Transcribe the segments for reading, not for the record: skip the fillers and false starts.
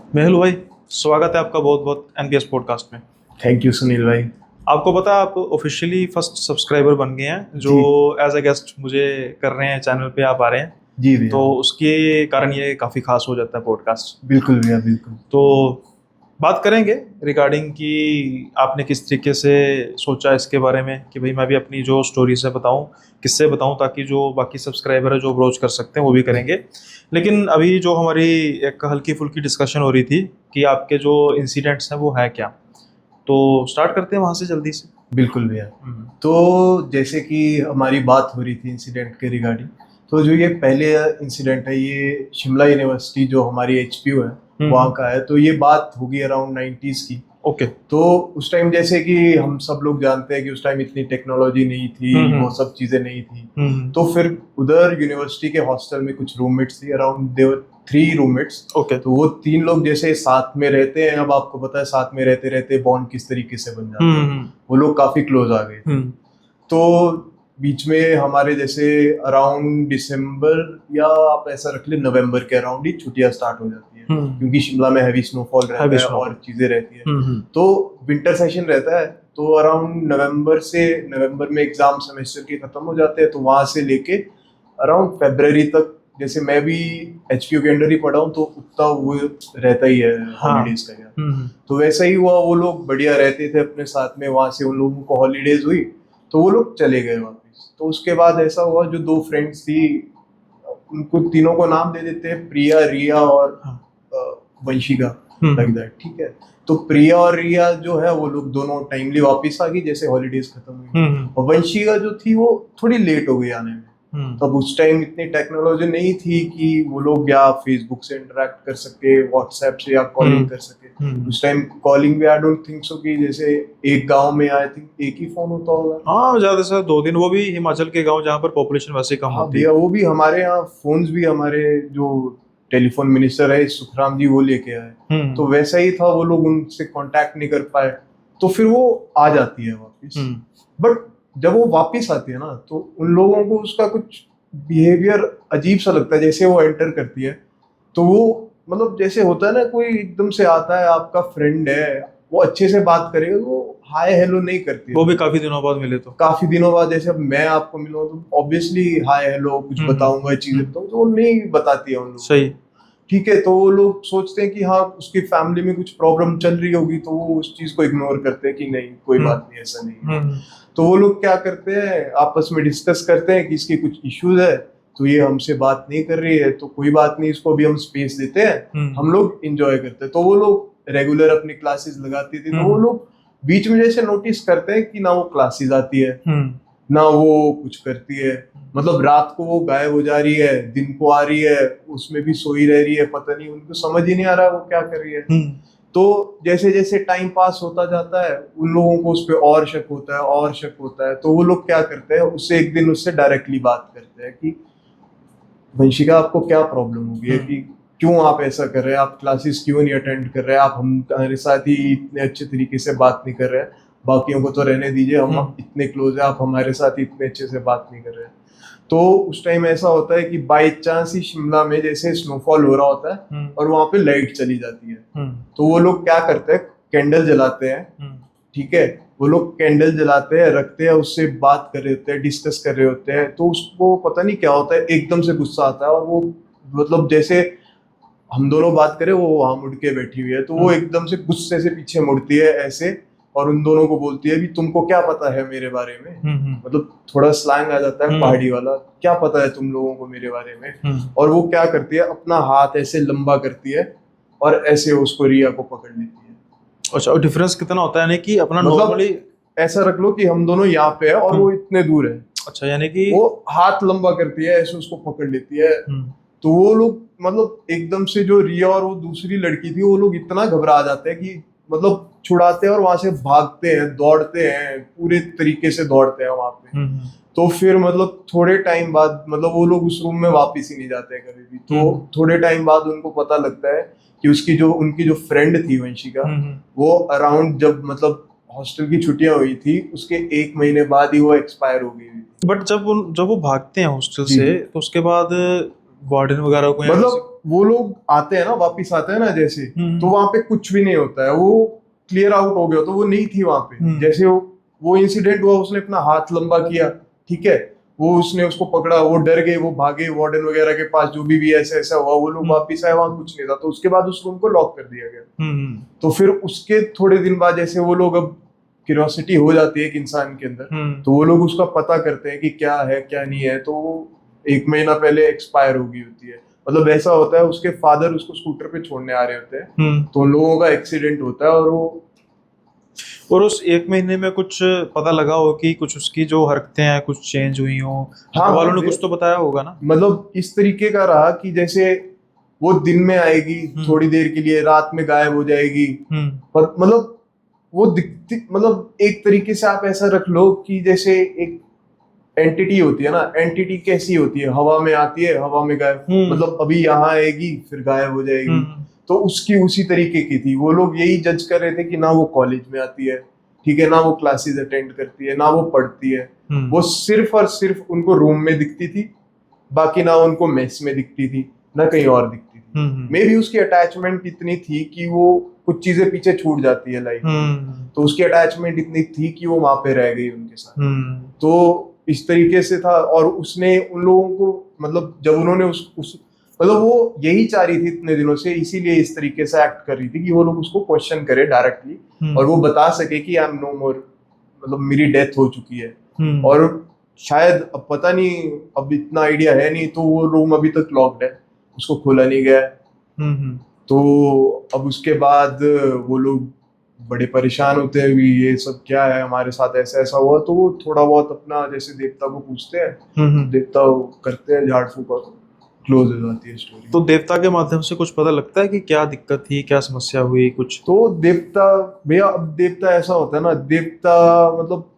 मेहुल भाई, स्वागत है आपका बहुत बहुत एनपीएस पॉडकास्ट में। थैंक यू सुनील भाई। आपको पता है, आप ऑफिशियली फर्स्ट सब्सक्राइबर बन गए हैं जो जी एज अ गेस्ट मुझे कर रहे हैं, चैनल पे आप आ रहे हैं। जी भैया। तो उसके कारण ये काफ़ी खास हो जाता है पॉडकास्ट। बिल्कुल भैया बिल्कुल। तो बात करेंगे रिगार्डिंग कि आपने किस तरीके से सोचा इसके बारे में कि भाई मैं भी अपनी जो स्टोरीज है बताऊं, किससे बताऊं, ताकि जो बाकी सब्सक्राइबर है जो अप्रोच कर सकते हैं वो भी करेंगे। लेकिन अभी जो हमारी एक हल्की फुल्की डिस्कशन हो रही थी कि आपके जो इंसिडेंट्स हैं वो है क्या, तो स्टार्ट करते हैं वहाँ से जल्दी से। बिल्कुल भैया। हम्म। तो जैसे कि हमारी बात हो रही थी इंसिडेंट के रिगार्डिंग, तो जो ये पहले इंसिडेंट है ये शिमला यूनिवर्सिटी जो हमारी एचपीयू है वहाँ का है। तो ये बात होगी अराउंड 90s की। ओके। तो उस टाइम जैसे कि हम सब लोग जानते हैं कि उस टाइम इतनी टेक्नोलॉजी नहीं थी, वो सब चीजें नहीं थी। तो फिर उधर यूनिवर्सिटी के हॉस्टल में कुछ रूममेट्स थी, अराउंड देवर 3 रूममेट्स। ओके। तो वो 3 लोग जैसे साथ में रहते हैं, अब आपको पता है साथ में रहते रहते बॉन्ड किस तरीके से बन जाता है। वो लोग काफी क्लोज आ गए थे। तो बीच में हमारे जैसे अराउंड दिसंबर या आप ऐसा रख ले नवंबर के अराउंड ही छुट्टियां स्टार्ट हो जाती है, क्योंकि शिमला में हैवी स्नोफॉल रहता है और चीजें रहती है। तो विंटर सेशन रहता है, तो अराउंड नवंबर में एग्जाम सेमेस्टर के खत्म हो जाते हैं। तो वहां से लेके अराउंड फरवरी तक, जैसे मैं भी एचपीयू के अंडर ही पढ़ा हूँ, तो उतना वो रहता ही है हॉलीडेज का यार। तो वैसा ही हुआ, वो लोग बढ़िया रहते थे अपने साथ में। वहां से उन लोगों को हॉलीडेज हुई तो वो लोग चले गए वापस। तो उसके बाद ऐसा हुआ, जो 2 फ्रेंड्स थी उनको तीनों को नाम दे देते हैं, प्रिया, रिया और वंशिका, लाइक दैट। ठीक है। तो प्रिया और रिया जो है वो लोग दोनों टाइमली वापस आ गई जैसे हॉलीडेज खत्म हुई। और वंशिका जो थी वो थोड़ी लेट हो गई आने में। तब उस टाइम इतनी टेक्नोलॉजी नहीं थी कि वो लोग या फेसबुक से इंटरेक्ट कर सके, व्हाट्सएप से, या कॉलिंग कर सके। उस टाइम कॉलिंग भी आई डोंट थिंक सो कि जैसे एक गांव में आई थिंक एक ही फोन होता होगा। हाँ, ज्यादा से 2 दिन, वो भी हिमाचल के गांव जहाँ पर पॉपुलेशन वैसे कम हाँ होती है। भैया, वो भी हमारे यहाँ फोन्स भी हमारे जो टेलीफोन मिनिस्टर है सुखराम जी वो लेके आए। तो वैसा ही था, वो लोग उनसे कांटेक्ट नहीं कर पाए। तो फिर वो आ जाती है वापस। बट जब वो वापस आती है ना, तो उन लोगों को उसका कुछ बिहेवियर अजीब सा लगता है। जैसे वो एंटर करती है तो वो मतलब जैसे होता है ना, कोई एकदम से आता है, आपका फ्रेंड है, वो अच्छे से बात करेगा, वो हाय हेलो नहीं करती है। वो भी काफी दिनों बाद मिले तो। काफी दिनों बाद जैसे अब मैं आपको मिलूँ तो ऑब्वियसली हाय हेलो कुछ बताऊंगा, चीजें बताऊंगा, तो वो नहीं बताती है उन लोग। सही। ठीक है। तो वो लोग सोचते हैं कि हाँ उसकी फैमिली में कुछ प्रॉब्लम चल रही होगी, तो वो उस चीज को इग्नोर करते हैं कि नहीं कोई बात नहीं, ऐसा नहीं है। तो वो लोग क्या करते हैं, आपस में डिस्कस करते हैं कि इसके कुछ इश्यूज है, तो ये हमसे बात नहीं कर रही है, तो कोई बात नहीं, इसको भी हम स्पेस देते हैं, हम लोग इंजॉय करते हैं। तो वो लोग रेगुलर अपनी क्लासेस लगाती थी। तो वो लोग बीच में जैसे नोटिस करते हैं कि ना वो क्लासेस आती है, ना वो कुछ करती है। मतलब रात को वो गायब हो जा रही है, दिन को आ रही है, उसमें भी सोई रह रही है, पता नहीं, उनको समझ ही नहीं आ रहा वो क्या कर रही है। तो जैसे जैसे टाइम पास होता जाता है, उन लोगों को उस पर और शक होता है, और शक होता है। तो वो लोग क्या करते हैं, उससे एक दिन उससे डायरेक्टली बात करते हैं कि वंशिका आपको क्या प्रॉब्लम हो गई है, कि क्यों आप ऐसा कर रहे हैं, आप क्लासेस क्यों नहीं अटेंड कर रहे हैं, आप हमारे साथ ही इतने अच्छे तरीके से बात नहीं कर रहे हैं, बाकियों को तो रहने दीजिए, हम इतने क्लोज है, आप हमारे साथ इतने अच्छे से बात नहीं कर रहे हैं। तो उस टाइम ऐसा होता है कि बाई चांस ही शिमला में जैसे स्नोफॉल हो रहा होता है और वहां पे लाइट चली जाती है। तो वो लोग क्या करते हैं, कैंडल जलाते हैं। ठीक है। वो लोग कैंडल जलाते हैं, रखते हैं, उससे बात कर रहे होते हैं, डिस्कस कर रहे होते हैं। तो उसको पता नहीं क्या होता है, एकदम से गुस्सा आता है, और वो मतलब जैसे हम दोनों बात करें, वो वहां मुड़ के बैठी हुई है, तो वो एकदम से गुस्से से पीछे मुड़ती है ऐसे, और उन दोनों को बोलती है भी तुमको क्या पता है मेरे बारे में। मतलब थोड़ा स्लैंग आ जाता है पहाड़ी वाला, क्या पता है तुम लोगों को मेरे बारे में। और वो क्या करती है, अपना हाथ ऐसे लंबा करती है और ऐसे उसको रिया को पकड़ लेती है। अच्छा, और डिफरेंस कितना होता है, यानी कि अपना मतलब नॉर्मली ऐसा रख लो कि हम दोनों यहाँ पे है और वो इतने दूर है। अच्छा, यानी कि वो हाथ लंबा करती है, ऐसे उसको पकड़ लेती है। तो वो लोग मतलब एकदम से, जो रिया और वो दूसरी लड़की थी, वो लोग इतना घबरा जाते हैं कि मतलब छुड़ाते हैं और वहां से भागते हैं, दौड़ते हैं, पूरे तरीके से दौड़ते हैं वहां पे। तो फिर मतलब थोड़े टाइम बाद, मतलब वो लोग उस रूम में वापस ही नहीं जाते हैं कभी भी। तो थोड़े टाइम बाद उनको पता लगता है कि उनकी जो फ्रेंड थी वंशिका, वो अराउंड जब मतलब हॉस्टल की छुट्टियां हुई थी उसके 1 महीने बाद ही वो एक्सपायर हो गई। बट जब वो भागते हैं हॉस्टल से, तो उसके बाद वार्डन वगैरह को मतलब वो लोग आते हैं ना, वापिस आते हैं ना जैसे, हम्म। तो वहां पे कुछ भी नहीं होता है, वो क्लियर आउट हो गया, तो वो नहीं थी वहां पे। हम्म। जैसे वो इंसिडेंट हुआ, उसने अपना हाथ लंबा किया, ठीक है, वो उसने उसको पकड़ा, वो डर गए, वो भागे वार्डन वगैरह के पास, जो भी ऐसा ऐसा हुआ, वो लोग हम्म। वापिस आए, वहां कुछ नहीं था, तो उसके बाद उस रूम को लॉक कर दिया गया। हम्म। तो फिर उसके थोड़े दिन बाद जैसे वो लोग, अब क्यूरियोसिटी हो जाती है एक इंसान के अंदर, हम्म। तो वो लोग उसका पता करते हैं कि क्या है क्या नहीं है, तो वो 1 महीना पहले एक्सपायर हो गई होती है। मतलब ऐसा होता है, उसके फादर उसको स्कूटर पे छोड़ने आ रहे होते हैं, हम्म। तो उन लोगों का एक्सीडेंट होता है, और वो और उस 1 महीने में कुछ पता लगा हो कि कुछ उसकी जो हरकतें हैं कुछ चेंज हुई हो, घर वालों ने कुछ तो बताया होगा ना? मतलब इस तरीके का रहा कि जैसे वो दिन में आएगी थोड़ी देर के लिए, रात में गायब हो जाएगी, हम्म। पर मतलब वो दिखती, मतलब एक तरीके से आप ऐसा रख लो कि जैसे एक एंटिटी होती है ना, एंटिटी कैसी होती है, हवा में आती है, हवा में गायब, मतलब अभी यहाँ आएगी फिर गायब हो जाएगी, तो उसकी उसी तरीके की थी। वो लोग यही जज कर रहे थे कि ना वो कॉलेज में आती है, ठीक है, ना वो क्लासेस अटेंड करती है, ना वो पढ़ती है, वो सिर्फ और सिर्फ उनको रूम में दिखती थी, बाकी ना उनको मेस में दिखती थी, ना कहीं और दिखती थी। मे भी उसकी अटैचमेंट इतनी थी कि वो कुछ चीजें पीछे छूट जाती है लाइफ में, तो उसकी अटैचमेंट इतनी थी कि वो वहां पे रह गई उनके साथ। तो इस तरीके से था, और उसने उन लोगों को, मतलब जब उन्होंने उस मतलब वो यही चाह रही थी इतने दिनों से, इसीलिए इस तरीके से एक्ट कर रही थी कि वो लोग उसको क्वेश्चन करे डायरेक्टली, और वो बता सके कि आई एम नो मोर, मतलब मेरी डेथ हो चुकी है। और शायद, अब पता नहीं, अब इतना आइडिया है नहीं, तो वो रूम अभी तक लॉक्ड है, उसको खोला नहीं गया है। तो अब उसके बाद वो लोग बड़े परेशान होते हैं कि ये सब क्या है, हमारे साथ ऐसा ऐसा हुआ, तो वो थोड़ा बहुत अपना जैसे देवता को पूछते हैं, देवता करते हैं झाड़ फूक, क्लोज हो जाती है स्टोरी। तो देवता के माध्यम से कुछ पता लगता है कि क्या दिक्कत थी, क्या समस्या हुई कुछ? तो देवता, भैया अब देवता ऐसा होता है ना, देवता मतलब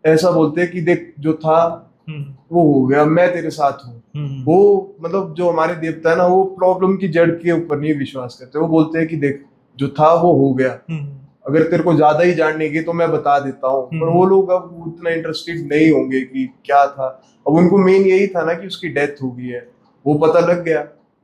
ऐसा बोलते हैं कि देख जो था वो हो गया, मैं तेरे साथ हूँ। वो मतलब जो हमारे देवता है ना, वो प्रॉब्लम की जड़ के ऊपर नहीं विश्वास करते, वो बोलते हैं कि देख जो था वो हो गया, अगर तेरे को ज्यादा ही जानने की तो मैं बता देता हूँ। पर वो लोग अब उतना इंटरेस्टेड नहीं होंगे कि क्या था, अब उनको मेन यही था ना कि उसकी डेथ हो गई है, वो पता लग गया,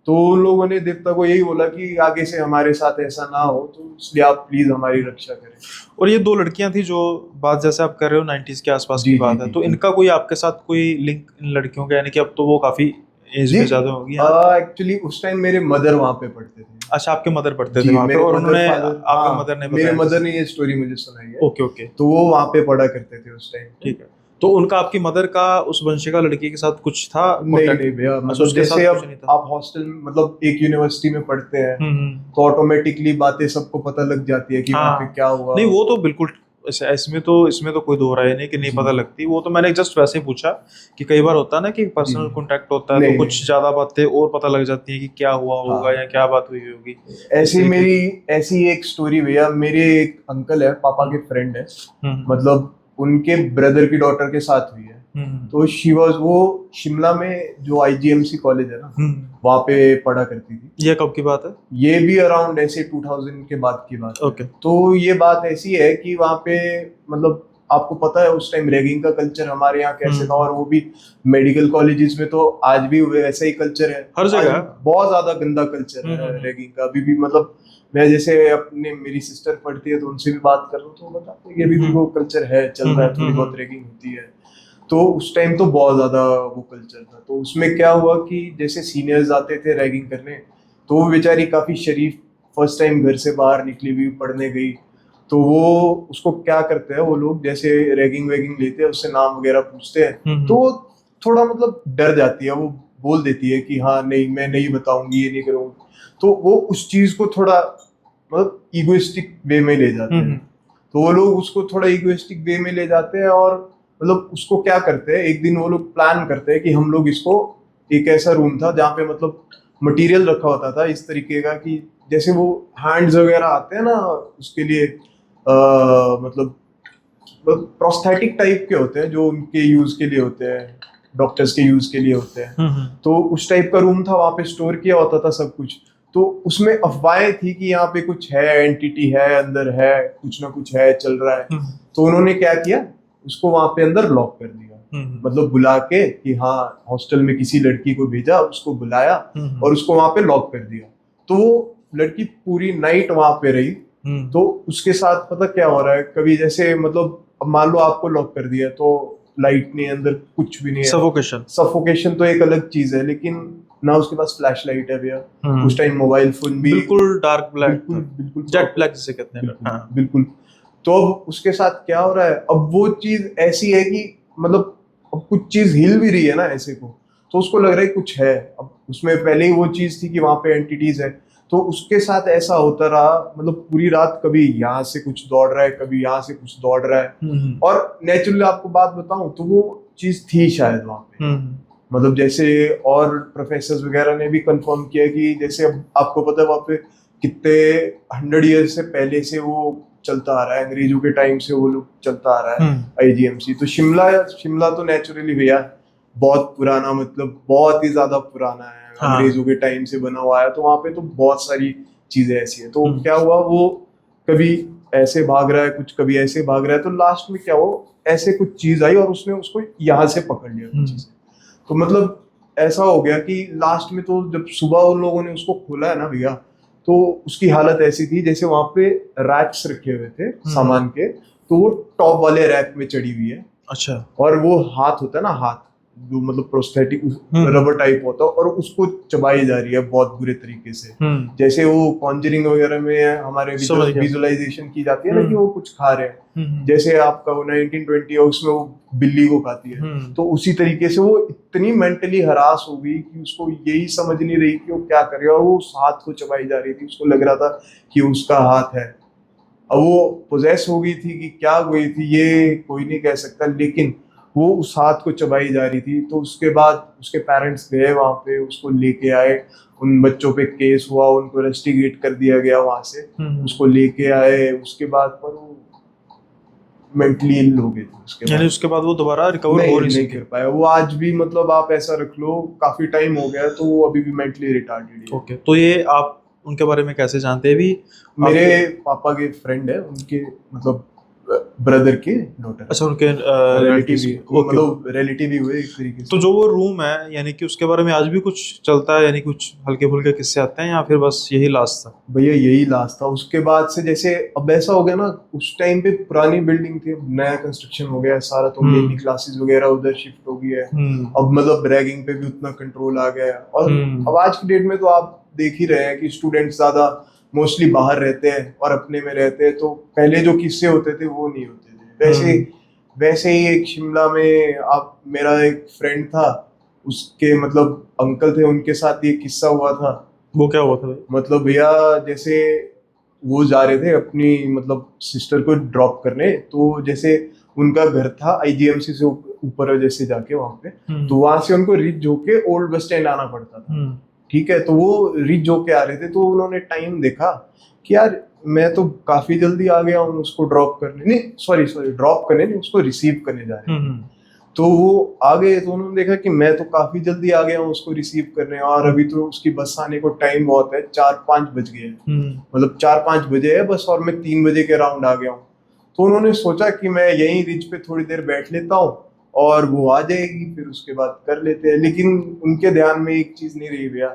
तो उन लोगों ने देवता को यही बोला कि आगे से हमारे साथ ऐसा ना हो, तो इसलिए आप प्लीज हमारी रक्षा करें। और ये 2 लड़कियां थी जो बात जैसे आप कर रहे हो 90s के आसपास की बात है, तो इनका कोई आपके साथ कोई लिंक इन लड़कियों का, यानी कि अब तो वो काफी एज में ज्यादा होगी? एक्चुअली उस टाइम मेरे मदर वहां पे पढ़ते थे। अच्छा, आपके मदर पढ़ते थे वहां पे, और उन्होंने आपके मदर ने मेरे मदर ने ये स्टोरी मुझे सुनाई है। Okay okay. तो वो वहां पे पढ़ा करते थे उस टाइम। ठीक है, तो उनका आपकी मदर का उस वंशिका लड़की के साथ कुछ था? नहीं नहीं भैया, मतलब जैसे अब आप हॉस्टल मतलब एक यूनिवर्सिटी में पढ़ते हैं, तो ऑटोमेटिकली बातें सबको पता लग जाती है कि वहाँ पे क्या हुआ। नहीं वो तो बिल्कुल, इसमें तो कोई दो राय नहीं कि नहीं पता लगती, वो तो मैंने जस्ट वैसे ही पूछा कि कई बार होता है ना कि पर्सनल कांटेक्ट होता है, तो कुछ ज्यादा बातें और पता लग जाती है कि क्या हुआ होगा या क्या बात हुई होगी। ऐसी एक स्टोरी भैया, मेरे एक अंकल है, पापा के फ्रेंड है, मतलब उनके ब्रदर की डॉटर के साथ हुई है। तो वो शिमला में जो IGMC कॉलेज है ना, वहाँ पे पढ़ा करती थी। ये कब की बात है? ये भी अराउंड ऐसे 2000 के बाद की बात है। ओके। तो ये बात ऐसी है कि वहाँ पे मतलब आपको पता है उस टाइम रैगिंग का कल्चर हमारे यहाँ कैसे था, और वो भी मेडिकल कॉलेजेस में, तो आज भी वैसा ही कल्चर है, हर जगह बहुत ज्यादा गंदा कल्चर है रैगिंग का अभी भी। मतलब मैं जैसे अपने, मेरी सिस्टर पढ़ती है तो उनसे भी बात कर रहा हूँ, तो बताते हैं कि अभी भी वो कल्चर है, चल रहा है, थोड़ी बहुत रैगिंग होती है। तो उस टाइम तो बहुत ज्यादा वो कल्चर था। तो उसमें क्या हुआ कि जैसे सीनियर्स आते थे रैगिंग करने, तो वो बेचारी काफी शरीफ, फर्स्ट टाइम घर से बाहर निकली हुई, पढ़ने गई, तो वो उसको क्या करते हैं वो लोग, जैसे रैगिंग वैगिंग लेते हैं, उससे नाम वगैरह पूछते हैं, तो वो थोड़ा मतलब डर जाती है, वो बोल देती है कि हाँ नहीं मैं नहीं बताऊंगी, ये नहीं करूंगी। तो वो उस चीज को थोड़ा मतलब इगोइस्टिक वे में ले जाते हैं। तो वो लोग उसको थोड़ा इगोइस्टिक वे में ले जाते हैं, और मतलब उसको क्या करते हैं, एक दिन वो लोग प्लान करते हैं कि हम लोग इसको, एक ऐसा रूम था जहाँ पे मतलब मटेरियल रखा होता था इस तरीके का कि जैसे वो हैंड्स वगैरह आते हैं ना उसके लिए, मतलब प्रोस्थेटिक टाइप के होते हैं जो उनके यूज के लिए होते हैं, डॉक्टर्स के यूज के लिए होते हैं। तो उस टाइप का रूम था, वहां पे स्टोर किया होता था सब कुछ। तो उसमें अफवाहें थी कि यहाँ पे कुछ है, एंटिटी है अंदर, है कुछ ना कुछ है, चल रहा है। तो उन्होंने क्या किया, उसको वहां पे अंदर लॉक कर दिया। मतलब बुला के कि हाँ हॉस्टल में किसी लड़की को भेजा, उसको बुलाया और उसको वहां पे लॉक कर दिया। तो वो लड़की पूरी नाइट वहां पे रही। तो उसके साथ पता क्या हो रहा है, कभी जैसे मतलब अब मान लो आपको लॉक कर दिया तो लाइट नहीं है अंदर, कुछ भी नहीं है, सफोकेशन तो एक अलग चीज है, लेकिन ना उसके पास फ्लैश लाइट है भैया, उस टाइम मोबाइल फोन भी बिल्कुल डार्क ब्लैक, बिल्कुल जेट ब्लैक जिसे कहते हैं। बिल्कुल, बिल्कुल। तो अब उसके साथ क्या हो रहा है, अब वो चीज ऐसी है कि मतलब अब कुछ चीज हिल भी रही है ना ऐसे को, तो उसको लग रहा है कुछ है। अब उसमें पहले ही वो चीज थी कि वहां पे एंटिटीज है, तो उसके साथ ऐसा होता रहा, मतलब पूरी रात कभी यहाँ से कुछ दौड़ रहा है, कभी यहाँ से कुछ दौड़ रहा है। और नेचुरली आपको बात बताऊं तो वो चीज थी शायद वहां पे, मतलब जैसे और प्रोफेसर वगैरह ने भी कंफर्म किया कि जैसे अब आपको पता है वहां पे कितने 100 ईयर से पहले से वो चलता आ रहा है, अंग्रेजों के टाइम से वो लोग चलता आ रहा है आईजीएमसी। तो शिमला तो नेचुरली भैया बहुत पुराना, मतलब बहुत ही ज्यादा पुराना है, अंग्रेजों के टाइम से बना हुआ है, तो वहां पे तो बहुत सारी चीजें ऐसी है। तो क्या हुआ, वो कभी ऐसे भाग रहा है, कुछ कभी ऐसे भाग रहा है, तो लास्ट में क्या हो, ऐसे कुछ चीज आई और उसने उसको यहाँ से पकड़ लिया कुछ चीजें। तो मतलब ऐसा हो गया कि लास्ट में तो जब सुबह उन लोगों ने उसको खोला है ना भैया, तो उसकी हालत ऐसी थी जैसे वहां पे रैक्स रखे हुए थे सामान के, तो वो टॉप वाले रैक में चढ़ी हुई है। अच्छा। और वो हाथ होता है ना, हाथ जो मतलब प्रोस्थेटिक रबर टाइप होता है, और उसको चबाई जा रही है बहुत बुरे तरीके से, जैसे वो कॉन्जरिंग वगैरह में हमारे विजुअलाइजेशन की जाती है ना कि वो कुछ खा रहे हैं, जैसे आपका वो 1920 है उसमें वो बिल्ली को खाती है, तो उसी तरीके से वो इतनी मेंटली हरास हो गई कि उसको यही समझ नहीं रही कि वो क्या कर रही है, और वो उस हाथ को चबाई जा रही थी, उसको लग रहा था कि उसका हाथ है। अब वो पोजेस हो गई थी कि क्या हुई थी ये कोई नहीं कह सकता, लेकिन वो उस हाथ को चबाई जा रही थी। तो उसके बाद उसके पेरेंट्स गए वहां पे, उसको लेके आए, उन बच्चों पे केस हुआ, उनको रेस्टिगेट कर दिया गया वहां से, उसको लेके आए। उसके बाद पर वो मेंटली इल हो गए थे उसके बाद वो दोबारा रिकवर हो नहीं कर पाया। वो आज भी मतलब आप ऐसा रख लो काफी टाइम हो गया, तो वो अभी भी मेंटली रिटार्डेड है। ओके, तो ये आप उनके बारे में कैसे जानते हैं? भी मेरे पापा के फ्रेंड है, उनके मतलब ब्रदर के डॉटर। अच्छा, उनके मतलब रिलेटिव ही हुए एक तरीके से। तो जो वो रूम है, यानी कि उसके बारे में आज भी कुछ चलता है, यानी कुछ हल्के फुल्के किस्से आते हैं, या फिर बस यही लास्ट था? भैया यही लास्ट था। उसके बाद से जैसे अब ऐसा हो गया ना, उस टाइम पे पुरानी बिल्डिंग थी, अब नया कंस्ट्रक्शन हो गया है सारा, तो मेनली क्लासेस वगैरह उधर शिफ्ट हो गई है। अब मतलब रैगिंग पे भी उतना कंट्रोल आ गया है, और अब आज की डेट में तो आप देख ही रहे हैं कि स्टूडेंट्स ज्यादा मोस्टली बाहर रहते हैं और अपने में रहते हैं, तो पहले जो किस्से होते थे वो नहीं होते थे। वैसे ही एक शिमला में आप, मेरा एक फ्रेंड था, उसके मतलब अंकल थे, उनके साथ ये किस्सा हुआ था। वो क्या हुआ था? मतलब भैया जैसे वो जा रहे थे अपनी मतलब सिस्टर को ड्रॉप करने, तो जैसे उनका घर था आईजीएमसी से ऊपर जैसे जाके वहां पे, तो वहां से उनको रिच होके ओल्ड बस स्टैंड आना पड़ता था। ठीक है, तो वो रिच होके आ रहे थे, तो उन्होंने टाइम देखा कि यार मैं तो काफी जल्दी आ गया हूँ उसको ड्रॉप करने, नहीं सॉरी ड्रॉप करने नहीं, उसको रिसीव करने जा रहे हैं। तो वो आ गए, तो उन्होंने देखा कि मैं तो काफी जल्दी आ गया हूँ उसको रिसीव करने, और अभी तो उसकी बस आने को टाइम बहुत है, 4-5 बज गए हैं, मतलब 4-5 बजे है बस, और मैं 3 बजे के अराउंड आ गया हूँ। तो उन्होंने सोचा कि मैं यहीं रिच पे थोड़ी देर बैठ लेता हूँ और वो आ जाएगी, फिर उसके बाद कर लेते हैं। लेकिन उनके ध्यान में एक चीज नहीं रही भैया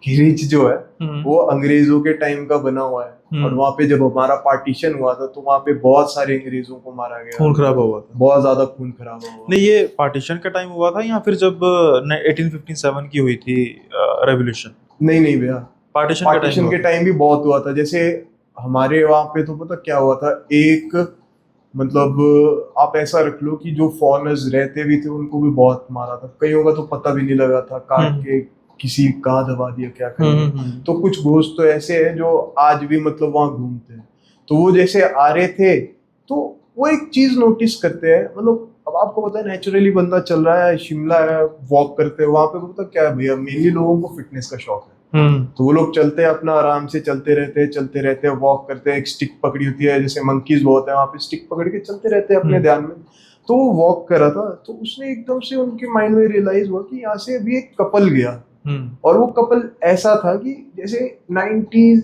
कि रिच जो है वो अंग्रेजों के टाइम का बना हुआ है, और वहां पे जब हमारा पार्टीशन हुआ था तो वहां पे बहुत सारे अंग्रेजों को मारा गया, खून खराब हुआ था, बहुत ज्यादा खून खराब हुआ। नहीं, ये पार्टीशन का टाइम हुआ था या फिर जब 1857 की हुई थी रेवोल्यूशन? नहीं भैया, पार्टीशन के टाइम भी बहुत हुआ था। जैसे हमारे वहां पे तो पता क्या हुआ था, एक मतलब आप ऐसा रख लो कि जो फॉरेनर्स रहते भी थे उनको भी बहुत मारा था, कईयों का तो पता भी नहीं लगा था, काट के किसी कहाँ दबा दिया क्या कर। तो कुछ घोस्ट तो ऐसे हैं जो आज भी मतलब वहां घूमते हैं। तो वो जैसे आ रहे थे, तो वो एक चीज नोटिस करते हैं, मतलब अब आपको पता है नेचुरली बंदा चल रहा है, शिमला है, वॉक करते हैं वहां पे, पता क्या है भैया, मेनली लोगों को फिटनेस का शौक है, तो वो लोग चलते हैं अपना आराम से, चलते रहते हैं, वॉक करते हैं, एक स्टिक पकड़ी होती है, जैसे मंकीज बहुत है वहां पे, स्टिक पकड़ के चलते रहते हैं अपने ध्यान में। तो वो वॉक कर रहा था, तो उसने एकदम से उनके माइंड में रियलाइज हुआ कि यहाँ से अभी एक कपल गया, और वो कपल ऐसा था कि जैसे 90s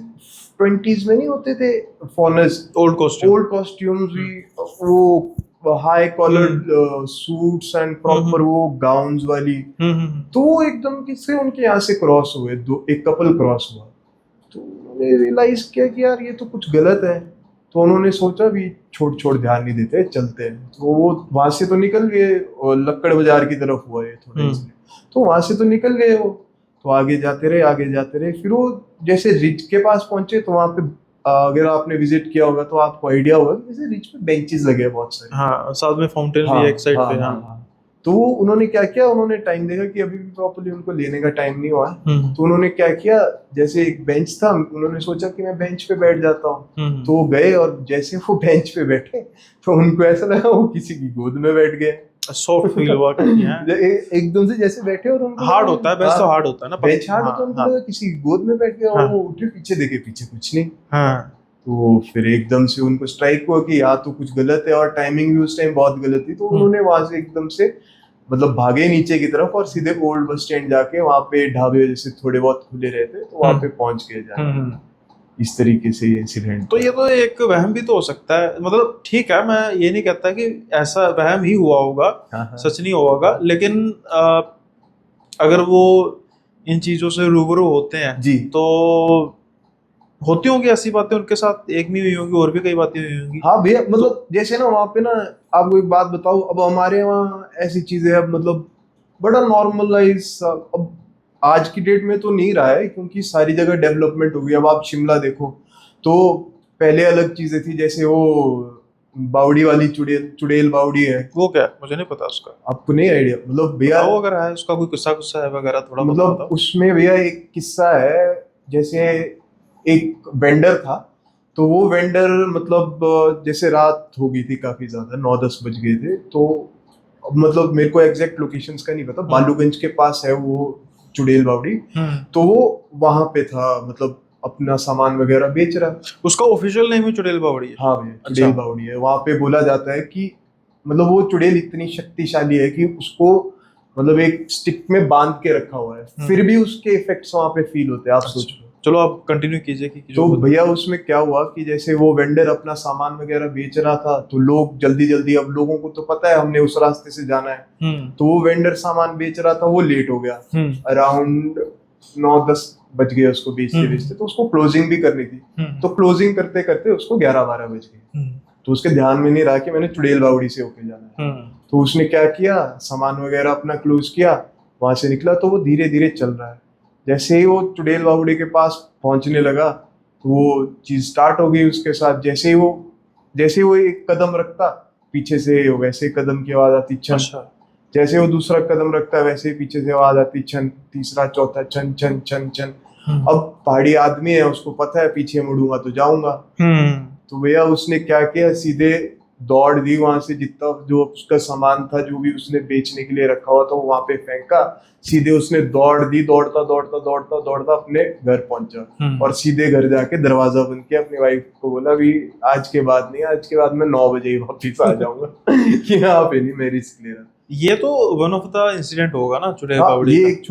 20s में नहीं होते थे फॉरेनर्स, ओल्ड कॉस्ट्यूम्स भी, वो high collared suits and proper वो गाउन्स वाली, तो वो एकदम किससे उनके यहाँ से क्रॉस हुए, दो एक कपल क्रॉस हुआ, तो उन्होंने रियलाइज किया कि यार ये तो कुछ गलत है। तो उन्होंने सोचा भी छोड़ छोड़ ध्यान नहीं देते, चलते हैं। तो वो वहां से तो निकल गए, और लक्कड़ बाजार की तरफ हुआ ये थोड़ा इसलिए, तो वहां से तो निकल गए वो। तो आगे जाते रहे, आगे जाते रहे, फिर वो जैसे रिच के पास पहुंचे, तो वहां पे अगर आपने विजिट किया होगा तो आपको आइडिया होगा कि जैसे रिच पे बेंचेस लगे हैं बहुत सारे। हाँ, साथ में फाउंटेन भी है एक साइड पे। हाँ। तो उन्होंने क्या किया, उन्होंने टाइम देखा कि अभी भी प्रॉपर्ली उनको लेने का टाइम नहीं हुआ है, तो उन्होंने क्या किया, जैसे एक बेंच था, उन्होंने सोचा कि मैं बेंच पे बैठ जाता हूँ। तो वो गए, और जैसे वो बेंच पे बैठे तो उनको ऐसा लगा वो किसी की गोद में बैठ गए। सॉफ्ट फील हुआ कि एकदम से जैसे बैठे, और उनको हार्ड होता है, बेंच तो हार्ड होता है ना, बेंच हार्ड होता है, उनको लगा किसी की गोद में बैठ गया, और वो उठे, पीछे देखे, पीछे कुछ नहीं। तो फिर एकदम से उनको स्ट्राइक हुआ कि यहाँ तो कुछ गलत है, और टाइमिंग भी उस टाइम बहुत गलत थी। तो उन्होंने वहां से एकदम से मतलब भागे नीचे की तरफ, और सीधे ओल्ड बस स्टैंड जाके वहां पे ढाबे जैसे थोड़े बहुत खुले रहते, तो वहां पे पहुंच गए जाके। इस तरीके से ये इंसिडेंट। तो ये तो एक वहम भी तो हो सकता है, मतलब ठीक है, मैं ये नहीं कहता कि ऐसा वहम ही हुआ होगा, सच नहीं हुआ होगा, लेकिन अगर वो इन चीजों से रूबरू होते हैं जी, तो होती होंगी ऐसी बातें उनके साथ, एक नहीं हुई होंगी, और भी कई बातें हुई होंगी। हाँ भैया, मतलब जैसे ना वहाँ पे ना, आपको एक बात बताऊं, अब हमारे वहाँ ऐसी चीजें अब मतलब बड़ा नॉर्मलाइज अब आज की डेट में तो नहीं रहा है, क्योंकि सारी जगह डेवलपमेंट हो गई। अब आप शिमला देखो, तो पहले अलग चीजें थी, जैसे वो बावड़ी वाली चुड़ैल बावड़ी है। वो क्या है? मुझे नहीं पता उसका। आपको नहीं आइडिया? मतलब भैया अगर है उसका कोई किस्सा कुस्सा है वगैरह, थोड़ा मतलब उसमें भैया एक किस्सा है, जैसे एक वेंडर था, तो वो वेंडर मतलब जैसे रात हो गई थी काफी ज्यादा, 9-10 बज गए थे, तो मतलब मेरे को एग्जैक्ट लोकेशंस का नहीं पता, बालूगंज के पास है वो चुड़ैल बावड़ी। तो वो वहां पे था, मतलब अपना सामान वगैरह बेच रहा। उसका ऑफिशियल नेम ही चुड़ैल बावड़ी है? हाँ भैया, चुड़ैल बावड़ी है। वहां पे बोला जाता है कि मतलब वो चुड़ैल इतनी शक्तिशाली है कि उसको मतलब एक स्टिक में बांध के रखा हुआ है, फिर भी उसके इफेक्ट्स वहां पे फील होते हैं। आप सोचो। चलो आप कंटिन्यू कीजिए कि तो भैया उसमें क्या हुआ कि जैसे वो वेंडर अपना सामान वगैरह बेच रहा था, तो लोग जल्दी जल्दी, अब लोगों को तो पता है हमने उस रास्ते से जाना है, तो वो वेंडर सामान बेच रहा था, वो लेट हो गया, अराउंड 9-10 बज गए उसको बेचते बेचते, तो उसको क्लोजिंग भी करनी थी। तो क्लोजिंग करते करते उसको 11-12 बज गए, तो उसके ध्यान में नहीं रहा कि मैंने चुड़ैल बावड़ी से होके जाना है। तो उसने क्या किया, सामान वगैरह अपना क्लोज किया, वहां से निकला, तो वो धीरे धीरे चल रहा है। जैसे ही वो चुड़ैल बावड़ी के पास पहुंचने लगा, तो वो चीज स्टार्ट हो गई उसके साथ। जैसे ही वो एक कदम रखता, पीछे से वैसे कदम की आवाज आती, छन। जैसे वो दूसरा कदम रखता है, वैसे ही पीछे से आवाज आती, छन। तीसरा, चौथा, छन छन छन छन। अब पहाड़ी आदमी है, उसको पता है पीछे मुड़ूंगा तो जाऊंगा। तो भैया उसने क्या किया, सीधे दौड़ दी वहां से, जितना जो उसका सामान था, जो भी उसने बेचने के लिए रखा हुआ था, वो वहां पे फेंका। सीधे उसने दौड़ दी, दौड़ता दौड़ता दौड़ता दौड़ता अपने घर पहुंचा, और सीधे घर जाके दरवाजा बंद किया, अपनी वाइफ को बोला भी आज के बाद नहीं, आज के बाद मैं 9 बजे ही वापिस आ जाऊंगा कि यहाँ पे नहीं, मैं रिस्क ले रहा। ये तो वन ऑफ द इंसिडेंट होगा ना चुड़ैल बावड़ी ये एक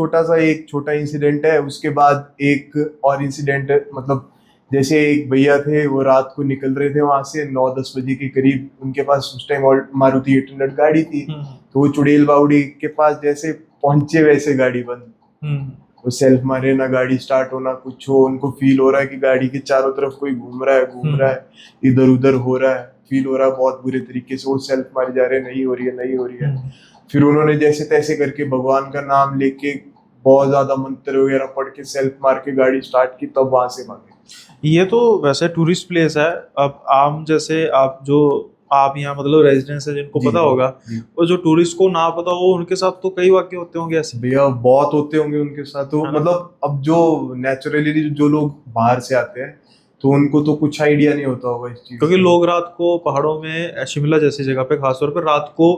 छोटा इंसिडेंट है। उसके बाद एक और इंसिडेंट है, मतलब जैसे एक भैया थे, वो रात को निकल रहे थे वहां से 9-10 बजे के करीब, उनके पास उस टाइम मारुति 800 गाड़ी थी। तो वो चुड़ैल बावड़ी के पास जैसे पहुंचे, वैसे गाड़ी बंद, वो सेल्फ मारे ना, गाड़ी स्टार्ट होना कुछ हो। उनको फील हो रहा है कि गाड़ी के चारों तरफ कोई घूम रहा है, इधर उधर हो रहा है, फील हो रहा है बहुत बुरे तरीके से। वो सेल्फ मारे जा रहे हैं, नहीं हो रही है। फिर उन्होंने जैसे तैसे करके भगवान का नाम लेके बहुत ज्यादा मंत्र वगैरह पढ़ के सेल्फ मार के गाड़ी स्टार्ट की, तब वहां से भागे। ये तो वैसे टूरिस्ट प्लेस है। अब आम जैसे आप यहाँ मतलब रेजिडेंस है, जिनको पता होगा, और जो टूरिस्ट को ना पता हो, उनके साथ तो कई वाक्य होते होंगे ऐसे। भैया बहुत होते होंगे उनके साथ तो, मतलब अब जो नेचुरली जो लोग बाहर से आते हैं, तो उनको तो कुछ आइडिया नहीं होता होगा इस चीज, क्योंकि लोग रात को पहाड़ों में, शिमला जैसी जगह पे खासतौर पर रात को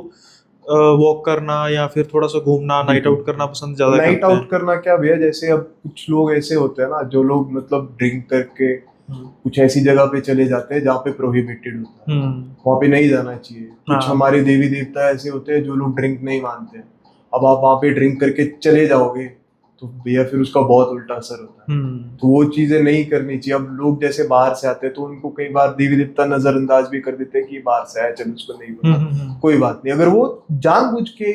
वॉक करना या फिर थोड़ा सा घूमना, नाइट आउट करना पसंद ज्यादा करते हैं। नाइट आउट करना क्या भैया, जैसे अब कुछ लोग ऐसे होते हैं ना, जो लोग मतलब ड्रिंक करके कुछ ऐसी जगह पे चले जाते हैं जहाँ पे प्रोहिबिटेड होता है, वहाँ पे नहीं जाना चाहिए। कुछ हमारे देवी देवता ऐसे होते हैं जो लोग ड्रिंक नहीं मानते। अब आप वहाँ पे ड्रिंक करके चले जाओगे, तो भैया फिर उसका बहुत उल्टा असर होता है। तो वो चीजें नहीं करनी चाहिए। अब लोग जैसे बाहर से आते हैं तो उनको कई बार देवी देवता नजरअंदाज भी कर देते हैं कि बाहर से आया, चलो उसको नहीं पता, कोई बात नहीं। अगर वो जानबूझ के,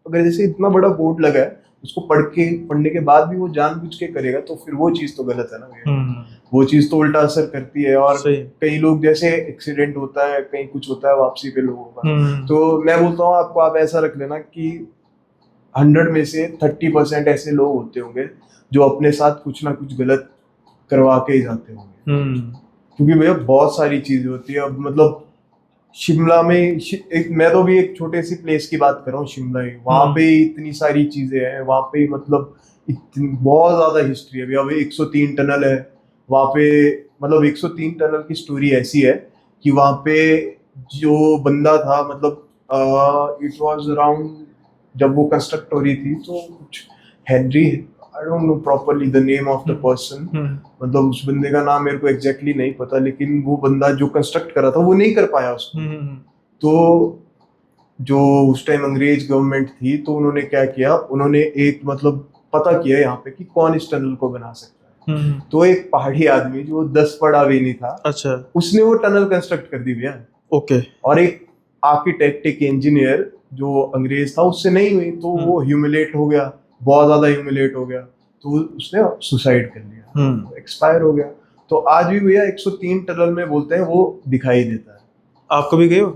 अगर जैसे इतना बड़ा बोर्ड लगा है उसको पढ़ने के बाद भी वो जानबूझ के करेगा तो फिर वो चीज तो गलत है ना भैया। वो चीज तो उल्टा असर करती है। और कई लोग जैसे एक्सीडेंट होता है, कहीं कुछ होता है वापसी पे लोगों का, तो मैं बोलता हूँ आपको, आप ऐसा रख लेना कि 100 में से 30% ऐसे लोग होते होंगे जो अपने साथ कुछ ना कुछ गलत करवा के ही जाते होंगे। क्योंकि भैया बहुत सारी चीजें होती है। अब मतलब शिमला में मैं तो भी एक छोटे सी प्लेस की बात कर रहा हूँ, शिमला ही, वहां पे इतनी सारी चीजें हैं। वहां पे मतलब बहुत ज्यादा हिस्ट्री है। अभी 103 टनल है वहां पे। मतलब 103 टनल की स्टोरी ऐसी है कि वहां पे जो बंदा था, मतलब इट वाज अराउंड, जब वो कंस्ट्रक्ट हो रही थी तो कुछ Henry, I don't know properly the name of the person, मतलब उस बंदे का नाम मेरे को एग्जैक्टली नहीं पता, लेकिन वो बंदा जो कंस्ट्रक्ट करा था वो नहीं कर पाया उसको। तो जो उस टाइम अंग्रेज गवर्नमेंट थी तो उन्होंने क्या किया, उन्होंने एक मतलब पता किया यहाँ पे कि कौन इस टनल को बना सकता है। तो एक पहाड़ी आदमी जो 10 पढ़ा भी नहीं था, अच्छा, उसने वो टनल कंस्ट्रक्ट कर दी भैया। ओके। और एक आर्किटेक्ट, एक इंजीनियर जो अंग्रेज था, उससे नहीं हुई तो वो ह्यूमिलेट हो गया, बहुत ज्यादा ह्यूमिलेट हो गया, तो उसने सुसाइड कर लिया, एक्सपायर हो गया। तो आज भी भैया 103 टनल में बोलते हैं वो दिखाई देता है। आप कभी गए हो?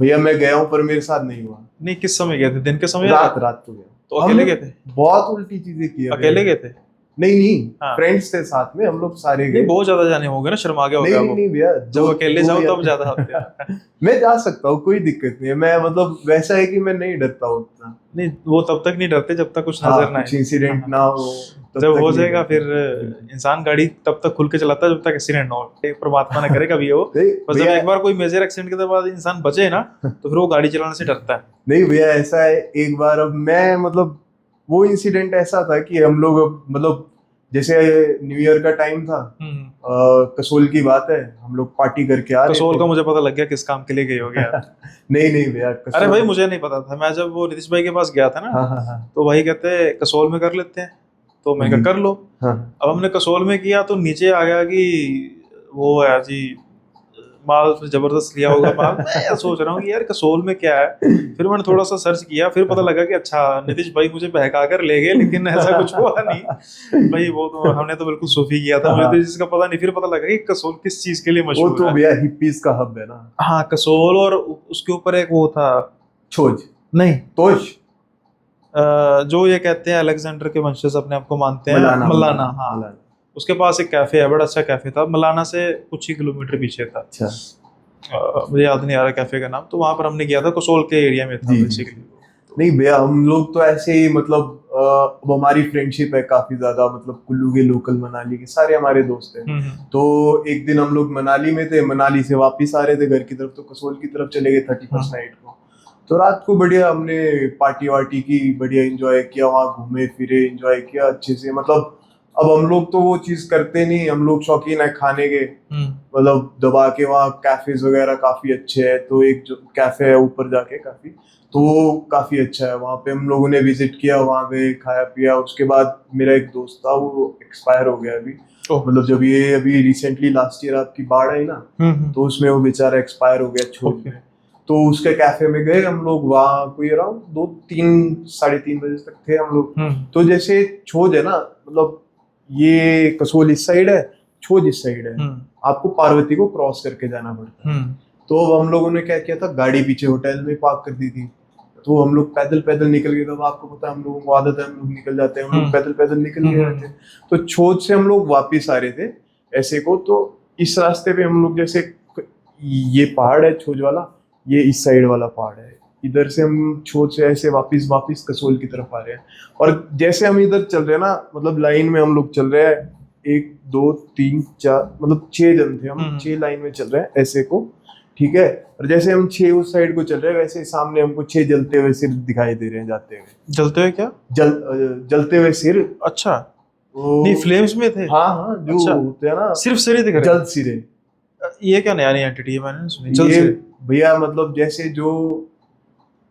भैया मैं गया हूँ पर मेरे साथ नहीं हुआ। नहीं, किस समय गए थे? दिन के समय? रात को गया। तो अकेले गए थे? बहुत उल्टी चीजें की। अकेले गए थे? नहीं, फ्रेंड्स थे साथ में, हम लोग सारे गए। बहुत ज्यादा जाने होंगे ना, शर्मा गया होगा। नहीं भैया, जब अकेले जाओ तब ज्यादा होते हैं। मैं जा सकता हूँ, कोई दिक्कत नहीं है। मैं मतलब वैसा है कि मैं नहीं डरता हूँ उतना। नहीं, वो तब तक नहीं डरते जब तक कुछ नजर ना आए, कुछ इंसिडेंट ना हो। जब हो जाएगा फिर इंसान गाड़ी तब तक खुल के चलाता है जब तक एक्सीडेंट ना हो। परमात्मा ने करे कभी हो, बस जब एक बार कोई मेजर एक्सीडेंट के बाद इंसान बचे ना तो फिर वो गाड़ी चलाने से डरता है। नहीं भैया, ऐसा है एक बार, अब मैं मतलब वो इंसिडेंट ऐसा था कि हम लोग मतलब जैसे न्यू ईयर का टाइम था, कसोल की बात है, हम लोग पार्टी करके आ रहे थे। कसोल का मुझे पता लग गया किस काम के लिए गए हो गया। नहीं भैया, अरे भाई मुझे नहीं पता था। मैं जब वो नीतीश भाई के पास गया था ना, तो भाई कहते कसोल में कर लेते हैं, तो मैं कहा कर लो। अब हमने कसोल में किया तो नीचे आ गया कि वो है जी माल जबरदस्त लिया होगा माल। मैं सोच रहा हूँ कि यार कसोल में क्या है, फिर मैंने थोड़ा सा सर्च किया, फिर पता लगा कि अच्छा नीतीश भाई मुझे बहका कर ले गए, लेकिन ऐसा कुछ हुआ नहीं भाई। वो तो हमने तो बिल्कुल सूफी किया था, मुझे तो इसका पता नहीं। फिर पता लगा कि कसोल किस चीज के लिए मशहूर है। वो तो भैया हिप्पीज का हब है ना। हाँ, कसोल, और उसके ऊपर एक वो था छोज, नहीं तोश, जो ये कहते हैं अलेक्जेंडर के वंशज अपने आप को मानते हैं, मलाना। हाँ, उसके पास एक कैफे है, बड़ा अच्छा कैफे था, मलाना से कुछ ही किलोमीटर पीछे था। अच्छा, मुझे याद नहीं आ रहा कैफे का नाम। तो वहां पर हमने गया था, कसोल के एरिया में था बेसिकली। नहीं भैया, हम लोग तो ऐसे ही मतलब अब हमारी फ्रेंडशिप है काफी ज्यादा, मतलब कुल्लू के लोकल, मनाली के सारे हमारे दोस्त हैं। तो एक दिन हम लोग मनाली में थे, मनाली से वापिस आ रहे थे घर की तरफ, तो कसोल की तरफ चले गए 31st नाइट को। तो रात को बढ़िया हमने पार्टी वार्टी की, बढ़िया एंजॉय किया, वहाँ घूमे फिरे, एंजॉय किया अच्छे से। मतलब अब हम लोग तो वो चीज करते नहीं, हम लोग शौकीन है खाने के, मतलब दबा के। वहाँ कैफेज वगैरह काफी अच्छे है, तो एक जो कैफे है ऊपर जाके काफी, तो वो काफी अच्छा है। वहाँ पे हम लोगों ने विजिट किया, वहाँ गए, खाया पिया। उसके बाद मेरा एक दोस्त था, वो एक्सपायर हो गया अभी। मतलब जब ये अभी रिसेंटली लास्ट ईयर आपकी बाढ़ आई ना, तो उसमें वो बेचारा एक्सपायर हो गया छोड़ के। तो उसके कैफे में गए हम लोग, वहाँ कोई अराउंड 2-3 साढ़े 3 बजे तक थे हम लोग। तो जैसे छोज है ना, मतलब ये कसोल इस साइड है, छोज इस साइड है, आपको पार्वती को क्रॉस करके जाना पड़ता है। तो हम लोगों ने क्या किया था, गाड़ी पीछे होटल में पार्क कर दी थी, तो हम लोग पैदल पैदल निकल गए। तब आपको पता है हम लोगों को आदत है, हम लोग निकल जाते हैं, हम लोग पैदल पैदल निकल गए थे। तो छोज से हम लोग वापिस आ रहे थे ऐसे को, तो इस रास्ते पे हम लोग जैसे, ये पहाड़ है छोज वाला, ये इस साइड वाला पहाड़ है, इधर से हम छोज से ऐसे वापिस कसोल की तरफ आ रहे हैं। और जैसे हम इधर चल रहे हैं ना, मतलब लाइन में हम लोग चल रहे हैं, 1 2 3 4 मतलब 6 जन थे हम, 6 लाइन में चल रहे हैं ऐसे को, ठीक है। और जैसे हम 6 उस साइड को चल रहे हैं, वैसे सामने हमको 6 जलते हुए सिर दिखाई दे रहे हैं जाते हुए। जलते हुए क्या? जलते हुए सिर। अच्छा, नहीं फ्लेम्स में थे? हाँ, जो होते हैं ना, सिर्फ सिरे दिख रहे, जल सिरे। ये क्या नया एंटिटी है, मैंने सुनी जल सिरे। भैया मतलब जैसे जो,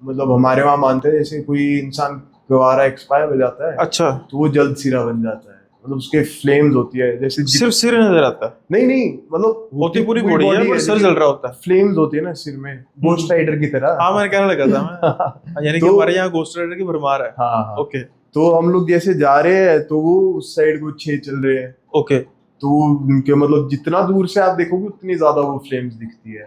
मतलब हमारे वहाँ मानते हैं जैसे कोई इंसान गवारा एक्सपायर हो जाता है अच्छा, तो वो जल्द सिरा बन जाता है, मतलब उसके फ्लेम्स होती है जैसे सिर्फ सिर नजर आता है? नहीं मतलब होती पूरी बॉडी है पर सर जल रहा होता है। फ्लेम्स होती है ना सिर में, गोस्ट राइडर की तरह। हाँ मैंने कहने लगा था मैं, यानी कि तो हमारे यहाँ गोस्ट राइडर की भरमार है। हाँ ओके तो हम लोग जैसे जा रहे हैं तो वो उस साइड को 6 चल रहे हैं, ओके। तो उनके मतलब जितना दूर से आप देखोगे उतनी ज्यादा वो फ्लेम्स दिखती है,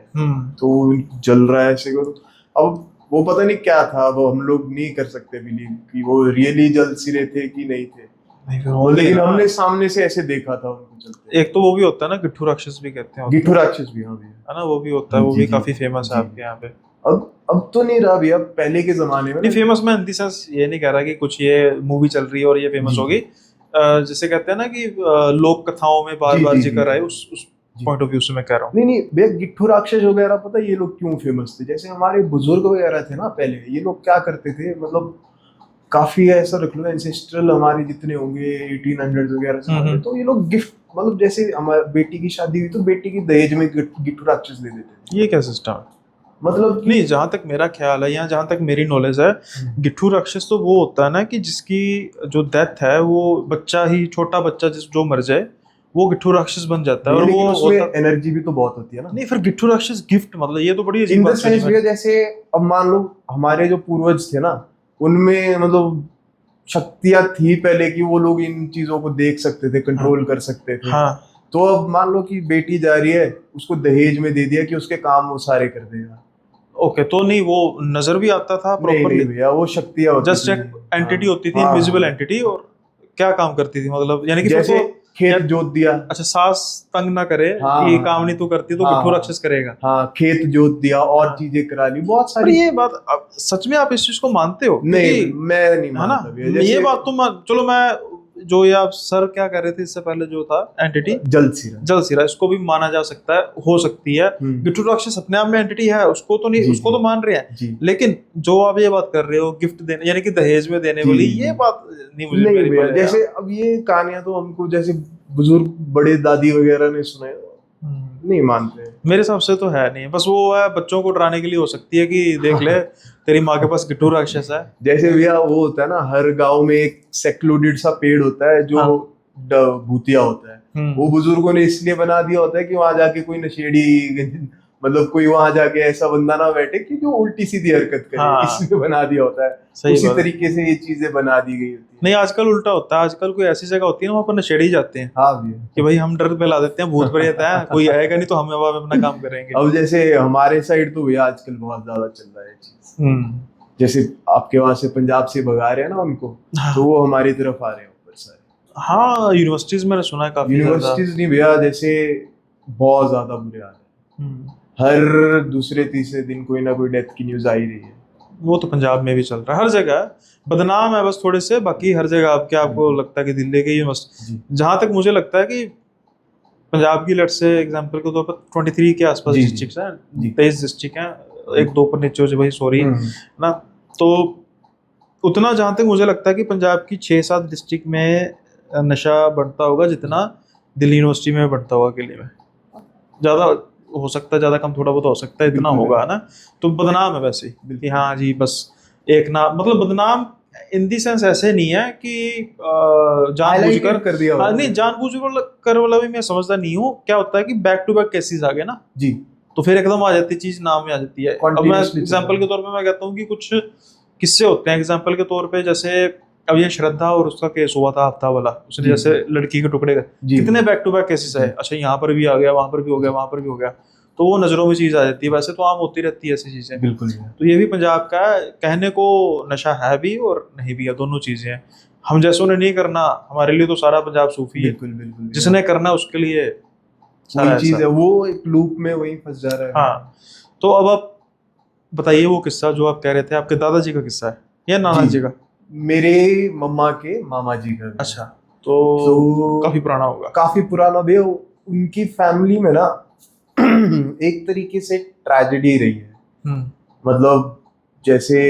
तो जल रहा है ऐसे करो। अब वो पता नहीं क्या था, वो हम लोग नहीं कर सकते बिलीव कि वो रियली जल सिरे थे कि नहीं थे, नहीं फिर होंगे लेकिन ना। हमने सामने से ऐसे देखा था उनको चलते। एक तो वो भी होता है ना, गिट्ठू राक्षस भी कहते हैं, गिट्ठू राक्षस भी, हाँ भैया, है ना, वो भी होता है, वो जी, भी जी, काफी फेमस है जी। आपके यहाँ पे। अब तो नहीं रहा भैया, पहले के जमाने में नहीं फेमस मैं हिंदी सेंस ये नहीं कह रहा कि कुछ ये मूवी चल रही है और ये फेमस जी, होगी, जैसे कहते हैं ना कि लोक कथाओं में बार जी, बार जी, जिक्र जी, आए, जी। उस पॉइंट ऑफ व्यू से मैं कह रहा हूँ। नहीं भैया, गिट्ठू राक्षस वगैरह पता है ये लोग क्यों फेमस थे? जैसे हमारे बुजुर्ग वगैरह थे ना पहले, ये लोग क्या करते थे, मतलब काफी ऐसा रख लो एंसेस्ट्रल हमारे जितने होंगे 1800 वगैरह से पहले, तो ये लोग गिफ्ट, मतलब जैसे हमारी बेटी की शादी हुई तो बेटी की दहेज में गिट्ठू राक्षस दे देते थे। ये क्या सिस्टम है? मतलब नहीं, जहां तक मेरा ख्याल है, यहाँ जहां तक मेरी नॉलेज है, गिट्ठू राक्षस तो वो होता है ना कि जिसकी जो डेथ है, वो बच्चा ही, छोटा बच्चा जो मर जाए वो गिट्ठू राक्षस बन जाता है। और वो उसमें होता एनर्जी भी तो बहुत होती है ना। नहीं, फिर गिट्ठू राक्षस गिफ्ट, मतलब ये तो बड़ी अजीब इन द बात सेंस है। भैया, जैसे अब मान लो हमारे जो पूर्वज थे ना, उनमें मतलब शक्तियां थी पहले कि वो लोग इन चीजों को देख सकते थे, कंट्रोल कर सकते थे। हाँ तो अब मान लो कि बेटी जा रही है, उसको दहेज में दे दिया कि उसके काम वो सारे कर देगा। ओके, तो नहीं वो नजर भी आता था नहीं प्रॉपरली? भैया, वो शक्तियां होती जस्ट थी। एक एंटिटी हाँ, होती थी, हाँ, इनविजिबल हाँ। एंटिटी, और क्या काम करती थी, मतलब यानी कि फिर जैसे तो खेत जोत दिया। अच्छा, सास तंग ना करे, हाँ, ये हाँ, काम नहीं तू करती तो हाँ, गिट्ठू हाँ, राक्षस करेगा। हाँ, खेत जोत दिया और हाँ। चीजें करा ली, बहुत पर सारी। ये बात सच में आप इस चीज को मानते हो? नहीं, क्योंकि मैं नहीं है ना, मानता भैया। ये जैसे बात तो चलो मैं, जो ये आप सर क्या कह रहे थे इससे पहले, जो था एंटिटी जल सिरा। जल सिरा, इसको भी माना जा सकता है, हो सकती है। गिट्ठू राक्षस अपने आप में एंटिटी है, उसको तो नहीं, जी, उसको तो मान रहे हैं, जी। लेकिन जो आप ये बात कर रहे हो गिफ्ट देने, यानी कि दहेज में देने जी, वाली, जी। ये बात नहीं मुझे नहीं मेरी भैया, पहले जैसे अब ये कहानियां तो हमको जैसे बुजुर्ग बड़े दादी वगैरह ने सुनाए, नहीं मानते हैं। मेरे हिसाब से तो है नहीं, बस वो है बच्चों को डराने के लिए हो सकती है कि देख ले तेरी माँ के पास गिट्ठू राक्षस है। जैसे भैया वो होता है ना, हर गांव में एक सेक्लूडेड सा पेड़ होता है जो हाँ। भूतिया होता है। वो बुजुर्गों ने इसलिए बना दिया होता है कि वहां जाके कोई नशेड़ी मतलब कोई वहां जाके ऐसा बंदा ना बैठे कि जो उल्टी सीधी हरकत करे, हाँ। इसलिए बना दिया होता है। सही उसी बात है। तरीके से ये चीजें बना दी गई होती है। नहीं, आजकल उल्टा होता है, आजकल कोई ऐसी जगह होती है ना, वहाँ पर नशेड़ी जाते हैं हाँ भैया, कि भाई हम डर फैला देते हैं, भूत प्रेत है, कोई आएगा नहीं तो हम अब अपना काम करेंगे। अब जैसे हमारे साइड तो भैया आजकल बहुत ज्यादा चल रहा है चीज। जैसे आपके वहां से पंजाब से भगा रहे हैं ना उनको, हाँ। तो वो हमारी तरफ आ रहे हैं ऊपर सारे। हाँ, यूनिवर्सिटीज मैंने सुना है काफी ज्यादा। यूनिवर्सिटीज नहीं भैया, जैसे बहुत ज्यादा बुरे हाल है। हर दूसरे तीसरे दिन कोई ना कोई डेथ की न्यूज आ ही रही है। वो तो पंजाब में भी चल रहा है, हर जगह है। बदनाम है बस थोड़े से, बाकी हर जगह। अब क्या आपको लगता है कि दिल्ली के यूनिवर्सिटी, जहां तक मुझे लगता है कि पंजाब की, लेट से एग्जांपल के तौर पर 23 के आसपास जी, डिस्ट्रिक्ट्स हैं, जी। 23 डिस्ट्रिक्ट हैं, एक दो पर नीचे हो जाए भाई, सॉरी ना। तो उतना जहां तक मुझे लगता है कि पंजाब की 6-7 डिस्ट्रिक्ट में नशा बढ़ता होगा जितना दिल्ली यूनिवर्सिटी में बढ़ता होगा अकेले में। ज्यादा हो सकता है, ज्यादा कम थोड़ा बहुत हो सकता है, इतना होगा ना। तो बदनाम है वैसे कि हाँ जी, बस एक नाम, मतलब बदनाम इन दी सेंस ऐसे नहीं है कि जानबूझकर कर दिया हाँ, नहीं जानबूझकर वाला भी मैं समझता नहीं हूँ। क्या होता है कि बैक टू बैक केसेस आ गए ना जी, तो फिर एकदम आ जाती चीज, नाम में आ जाती है। अब मैं एग्जाम्पल के तौर पे मैं कहता हूँ कि कुछ किस्से होते हैं एग्जाम्पल के तौर पे, जैसे अब ये श्रद्धा और उसका केस हुआ था हफ्ता वाला, उसने जैसे लड़की के टुकड़े कितने बैक टू बैक केसेस आए, अच्छा यहाँ पर भी आ गया, वहां पर भी हो गया, वहां पर भी हो गया, तो वो नजरों में चीज आ जाती है। वैसे तो आम होती रहती है ऐसी चीजें। बिल्कुल। तो ये भी पंजाब का है, कहने को नशा है भी और नहीं भी है, दोनों चीजें हैं। हम जैसों ने नहीं करना, हमारे लिए तो सारा पंजाब सूफी है। बिल्कुल बिल्कुल। जिसने करना उसके लिए वही चीज है, वो एक लूप में वही फंस जा रहा है। हाँ, तो अब आप बताइए वो किस्सा जो आप कह रहे थे, आपके दादाजी का किस्सा है या नाना जी का? मेरे मम्मा के मामा जी का। अच्छा, तो काफी पुराना होगा। काफी पुराना भी। उनकी फैमिली में ना एक तरीके से ट्रेजेडी रही है। मतलब जैसे,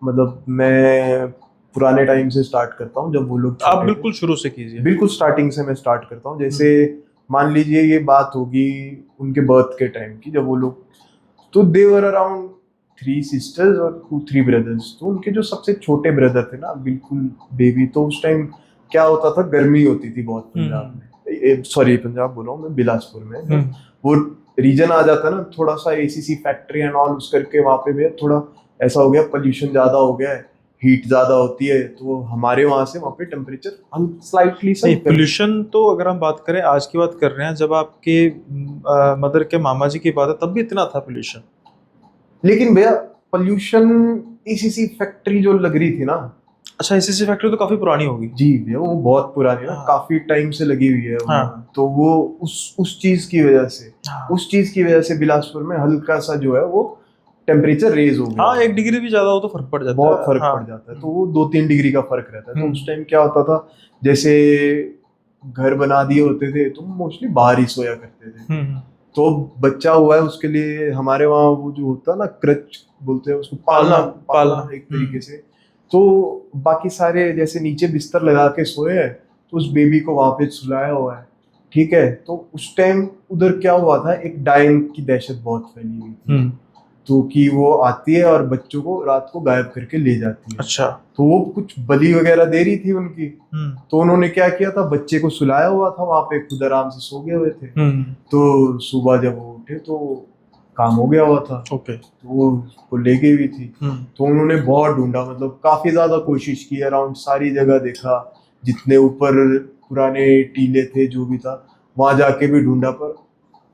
मतलब मैं पुराने टाइम से स्टार्ट करता हूँ, जब वो लोग आप बिल्कुल शुरू से कीजिए। बिल्कुल स्टार्टिंग से मैं स्टार्ट करता हूँ। जैसे मान लीजिए ये बात होगी उनके बर्थ के टाइम की, जब वो लोग, तो दे वर अराउंड 3 सिस्टर्स और 3 ब्रदर्स। तो उनके जो सबसे छोटे ब्रदर थे ना, बिल्कुल बेबी, तो उस टाइम क्या होता था, गर्मी होती थी बहुत पंजाब में, सॉरी पंजाब बोल रहा हूँ मैं, बिलासपुर में। वो रीजन आ जाता ना थोड़ा सा, एसीसी फैक्ट्री एंड ऑल, उस करके वहाँ पे भी थोड़ा ऐसा हो गया, पोल्यूशन ज्यादा हो गया है, हीट ज्यादा होती है, तो हमारे वहाँ से वहाँ पे टेम्परेचर हम स्लाइटली नहीं, पोल्यूशन तो अगर हम बात करें, आज की बात कर रहे हैं, जब आपके मदर के मामा जी की बात है तब भी इतना था पोल्यूशन। लेकिन भैया पोल्यूशन एसीसी फैक्ट्री जो लग रही थी ना, अच्छा, एसीसी फैक्ट्री तो काफी पुरानी होगी। जी भैया वो बहुत पुरानी ना, हाँ। काफी टाइम से लगी हुई है वो। हाँ। तो वो उस चीज की वजह से, हाँ। उस चीज की वजह से बिलासपुर में हल्का सा जो है वो टेम्परेचर रेज हो गया। हाँ, 1 डिग्री भी ज्यादा हो तो फर्क पड़ जाता है, बहुत फर्क हाँ। पड़ जाता है, तो वो 2-3 डिग्री का फर्क रहता है। तो हम्म। उस टाइम क्या होता था, जैसे घर बना दिए होते थे तो मोस्टली बाहर ही सोया करते थे। तो बच्चा हुआ है उसके लिए हमारे वहाँ वो जो होता है ना, क्रच बोलते हैं उसको, पालना एक तरीके से। तो बाकी सारे जैसे नीचे बिस्तर लगा के सोए हैं, तो उस बेबी को वहां पे सुलाया हुआ है, ठीक है। तो उस टाइम उधर क्या हुआ था, एक डायन की दहशत बहुत फैली हुई थी। तो कि वो आती है और बच्चों को रात को गायब करके ले जाती है। अच्छा। तो वो कुछ बलि वगैरह दे रही थी उनकी। तो उन्होंने क्या किया था, बच्चे को सुलाया हुआ था वहां पे, खुद आराम से सो गए हुए थे। तो सुबह जब वो उठे तो काम हो गया हुआ था। ओके। तो वो उसको ले गई हुई थी। तो उन्होंने बहुत ढूंढा, मतलब काफी ज्यादा कोशिश की, अराउंड सारी जगह देखा, जितने ऊपर पुराने टीले थे जो भी था वहां जाके भी ढूंढा, पर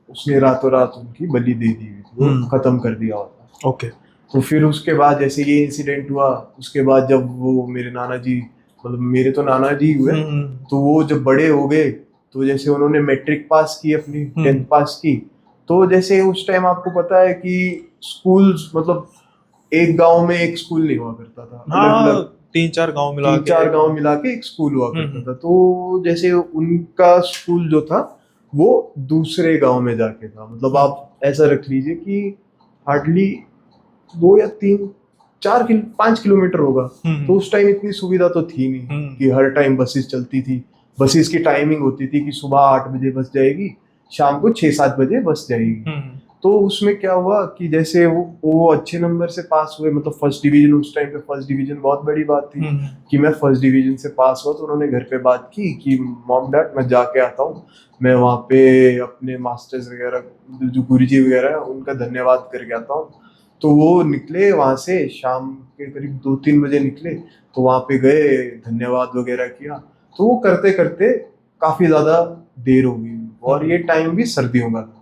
उसने रातों रात उनकी बलि दे दी हुई थी, वो खत्म कर दिया होता। ओके। तो फिर उसके बाद जैसे ये इंसिडेंट हुआ, उसके बाद जब वो मेरे नाना जी, मतलब मेरे तो नाना जी हुए, तो वो जब बड़े हो गए, तो जैसे उन्होंने मैट्रिक पास की, अपनी 10th पास की, तो जैसे उस टाइम आपको पता है कि स्कूल्स, मतलब एक गांव में एक स्कूल नहीं हुआ करता था, हाँ, अलग 3-4 गांव मिला के 3-4 गांव मिला के एक स्कूल हुआ करता था। तो जैसे उनका स्कूल जो था वो दूसरे गांव में जाके था, मतलब आप ऐसा रख लीजिए कि हार्डली 2 या 5 किलोमीटर होगा। तो उस टाइम इतनी सुविधा तो थी नहीं कि हर टाइम बसेस चलती थी। बसेस की टाइमिंग होती थी कि सुबह 8 बजे बस जाएगी, शाम को 6-7 बजे बस जाएगी। तो उसमें क्या हुआ कि जैसे वो अच्छे नंबर से पास हुए, मतलब फर्स्ट डिवीजन, उस टाइम पे फर्स्ट डिवीजन बहुत बड़ी बात थी कि मैं फर्स्ट डिवीजन से पास हुआ। तो उन्होंने घर पे बात की कि मॉम डैड मैं जाके आता हूँ, मैं वहाँ पे अपने मास्टर्स वगैरह जो गुरुजी वगैरह है उनका धन्यवाद करके आता हूँ। तो वो निकले वहां से, शाम के करीब 2-3 बजे निकले, तो वहां पे गए, धन्यवाद वगैरह किया। तो वो करते करते काफी ज्यादा देर हो गई, और ये टाइम भी सर्दियों का था,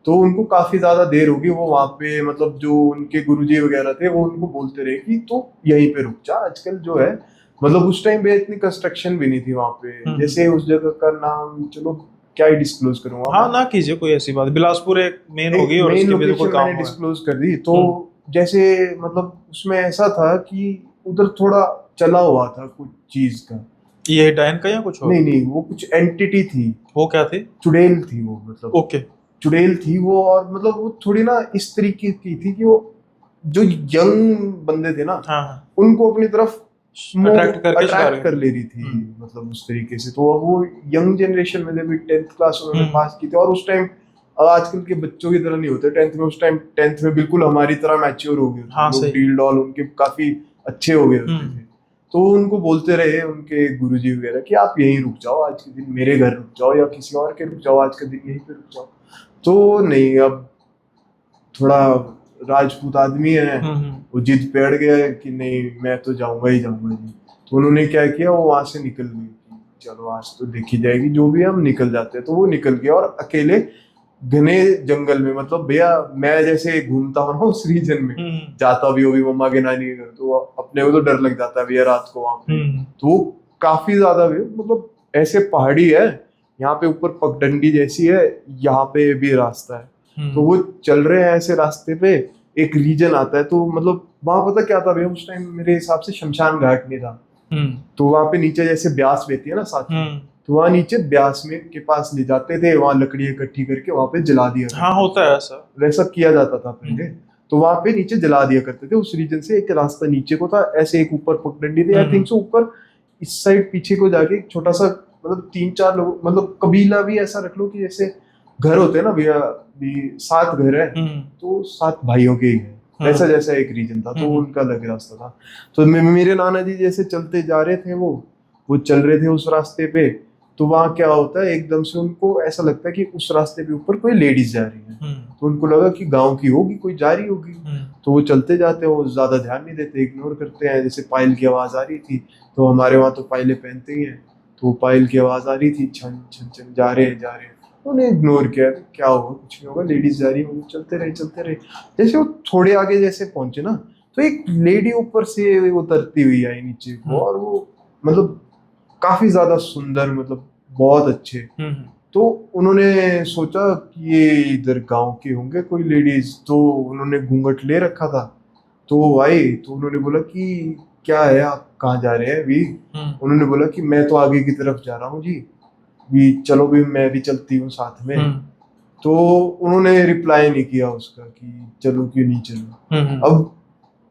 तो उनको काफी ज्यादा देर होगी। वो वहां पे, मतलब जो उनके गुरुजी वगैरह थे वो उनको बोलते रहे कि तो यहीं पे रुक जा, आजकल जो है, मतलब उस टाइम पे इतनी कंस्ट्रक्शन भी नहीं थी वहां पे। जैसे उस जगह का नाम चलो क्या ही डिस्क्लोज करूंगा, हाँ ना कीजिए, कोई ऐसी बात, बिलासपुर एक मेन होगी और मेन उसके भी तो कोई लोकेशन काम मैंने हुआ है। डिस्क्लोज कर दी। तो जैसे मतलब उसमें ऐसा था कि उधर थोड़ा चला हुआ था कुछ चीज का। ये डायन का या कुछ और? नहीं, वो कुछ एंटिटी थी। वो क्या थी? चुड़ैल थी वो, मतलब ओके। चुड़ैल थी वो, और मतलब वो थोड़ी ना इस तरीके की थी कि वो जो यंग बंदे थे ना, हाँ, उनको अपनी तरफ अट्रैक्ट कर ले रही थी, मतलब उस तरीके से। तो वो यंग जनरेशन में भी 10th क्लास उन्होंने पास की थी, और उस टाइम आजकल के बच्चों की तरह नहीं होते 10th में। उस टाइम 10th में बिल्कुल हमारी तरह मैच्योर हो गए थे, हाँ, लोग सही। डील डॉल उनके काफी अच्छे हो गए होते थे। तो उनको बोलते रहे उनके गुरुजी वगैरह कि आप यहीं रुक जाओ, आज के दिन मेरे घर रुक जाओ, या किसी और के रुक जाओ, आज का दिन यहीं पे रुक जाओ। तो नहीं, अब थोड़ा राजपूत आदमी है, वो जिद पे अड़ गया है कि नहीं मैं तो जाऊंगा ही जाऊंगा जी। तो उन्होंने क्या किया, वो वहां से निकल गई, चलो आज तो देखी जाएगी, जो भी हम निकल जाते हैं। तो वो निकल गया, और अकेले घने जंगल में, मतलब भैया मैं जैसे घूमता हूँ ना उस रीजन में, जाता भी हो भी मम्मा के नानी के घर, तो अपने को तो डर लग जाता है भैया रात को वहां पे। तो वो काफी ज्यादा भी, मतलब ऐसे पहाड़ी है, यहाँ पे ऊपर पगडंडी जैसी है, यहाँ पे भी रास्ता है। तो वो चल रहे हैं ऐसे रास्ते पे, एक रीजन आता है, तो मतलब वहां पता क्या था भैया, उस टाइम मेरे हिसाब से शमशान घाट नहीं था। तो वहां पे नीचे जैसे ब्यास बहती है ना साथ में, तो वहां नीचे ब्यास में के पास ले जाते थे, वहां लकड़ी इकट्ठी करके वहां पे जला दिया करते हाँ, होता है ऐसा, वैसा किया जाता था पहले। तो वहां पे नीचे जला दिया करते थे। उस रीजन से एक रास्ता नीचे को था, ऐसे एक ऊपर पगडंडी थी, आई थिंक सो ऊपर इस साइड पीछे को जाके एक छोटा सा, मतलब 3-4 लोग, मतलब कबीला भी ऐसा रख लो कि जैसे घर होते हैं ना भैया, 7 घर है, तो 7 भाइयों के ही है। ऐसा जैसा एक रीजन था, तो उनका अलग रास्ता था। तो मेरे नाना जी जैसे चलते जा रहे थे, वो चल रहे थे उस रास्ते पे, तो वहाँ क्या होता है, एकदम से उनको ऐसा लगता है कि उस रास्ते पे ऊपर कोई लेडीज जा रही है। तो उनको लगा कि गांव की होगी, कोई जा रही होगी। तो वो चलते जाते हैं, वो ज्यादा ध्यान नहीं देते, इग्नोर करते हैं। जैसे पायल की आवाज आ रही थी, तो हमारे वहाँ तो पायले पहनते ही हैं, तो पायल की आवाज आ रही थी, छन छन छन, जा रहे हैं जा रहे हैं। उन्हें इग्नोर किया, क्या होगा, कुछ नहीं होगा, लेडीज जा रही है। वो चलते रहे चलते रहे। जैसे वो थोड़े आगे जैसे पहुंचे ना, तो एक लेडी ऊपर से उतरती हुई आई नीचे को, और वो मतलब काफी ज्यादा सुंदर, मतलब बहुत अच्छे। तो उन्होंने सोचा कि ये इधर गांव के होंगे कोई लेडीज, तो उन्होंने घूंघट ले रखा था। तो वो आई, तो उन्होंने बोला कि क्या है, आप कहाँ जा रहे हैं अभी? उन्होंने बोला कि मैं तो आगे की तरफ जा रहा हूँ जी, भी चलो भी मैं भी चलती हूँ साथ में। तो उन्होंने रिप्लाई नहीं किया उसका कि चलो क्यों नहीं चलो। अब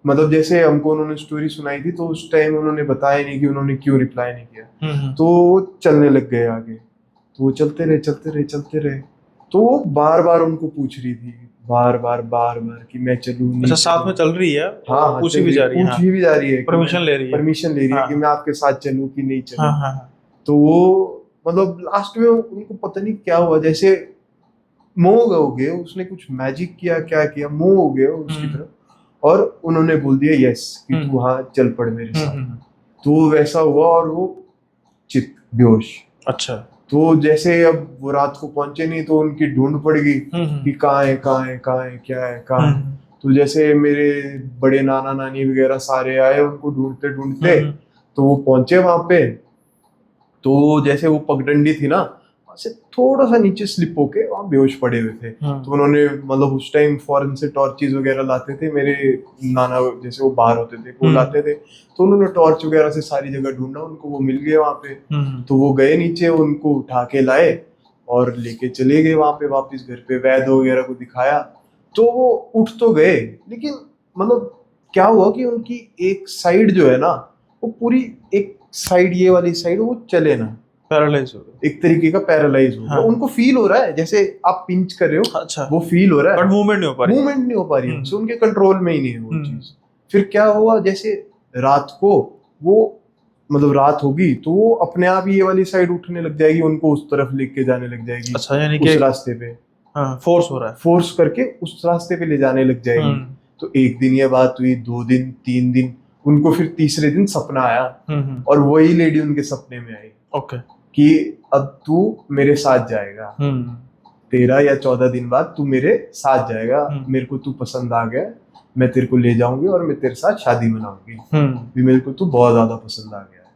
मतलब जैसे हमको उन्होंने स्टोरी सुनाई थी, तो उस टाइम उन्होंने बताया नहीं कि उन्होंने क्यों रिप्लाई नहीं किया। तो वो चलने लग गए आगे, तो वो चलते रहे चलते रहे चलते रहे। तो वो बार बार उनको पूछ रही थी, बार बार कि मैं चलूं नहीं अच्छा, साथ चलूं। में चल रही है, हाँ, पूछी भी जा रही है, पूछी भी जा रही है, परमिशन ले रही है, परमिशन ले रही है कि हाँ। मैं आपके साथ चलूं कि नहीं चलूं। हाँ हाँ। तो वो मतलब लास्ट में उनको पता नहीं क्या हुआ, जैसे मोह हो गए, उसने कुछ मैजिक किया, क्या किया, मोह हो गए उसकी तरफ, और उन्होंने बोल दिया यस कि तू हाँ चल पड़ मेरे साथ। तो वैसा हुआ, और वो चित बेहोश। अच्छा। तो जैसे अब वो रात को पहुंचे नहीं, तो उनकी ढूंढ पड़ गई कि कहाँ है कहाँ है कहाँ है, क्या है कहाँ है। तो जैसे मेरे बड़े नाना नानी वगैरह सारे आए उनको ढूंढते ढूंढते, तो वो पहुंचे वहां पे। तो जैसे वो पगडंडी थी ना, वहां से थोड़ा सा नीचे स्लिप होके वहां बेहोश पड़े हुए थे। तो उन्होंने मतलब उस टाइम फॉरेन से टॉर्चेज वगैरह लाते थे मेरे नाना, जैसे वो बाहर होते थे वो लाते थे। तो उन्होंने टॉर्च वगैरह से सारी जगह ढूंढा, उनको वो मिल गए वहां पे। तो वो गए नीचे, उनको उठा के लाए और लेके चले गए वहां पे वापस घर पे, वैद्य वगैरह को दिखाया। तो वो उठ तो गए, लेकिन मतलब क्या हुआ कि उनकी एक साइड जो है ना, वो पूरी एक साइड, ये वाली साइड वो चले ना, पैरालाइज हो गया, एक तरीके का पैरालाइज हो गया। हाँ। उनको फील हो रहा है जैसे आप पिंच कर रहे हो, अच्छा, वो फील हो रहा है, बट मूवमेंट नहीं हो पा रही, मूवमेंट नहीं हो पा रही है, उनके कंट्रोल में ही नहीं है वो चीज। फिर क्या हुआ, जैसे रात को वो मतलब रात होगी, तो वो अपने आप ये वाली साइड उठने लग जाएगी, उनको उस तरफ लेके जाने लग जाएगी। अच्छा, यानी उस कि रास्ते पे फोर्स हो रहा है, फोर्स करके उस रास्ते पे ले जाने लग जाएगी। तो एक दिन ये बात हुई, 2 दिन 3 दिन, उनको फिर तीसरे दिन सपना आया, और वही लेडी उनके सपने में आई। ओके, कि अब तू मेरे साथ जाएगा, 13 या 14 दिन बाद तू मेरे साथ जाएगा, मेरे को तू पसंद आ गया, मैं तेरे को ले जाऊंगी और मैं तेरे साथ शादी मनाऊंगी, भी मेरे को तू बहुत ज्यादा पसंद आ गया है।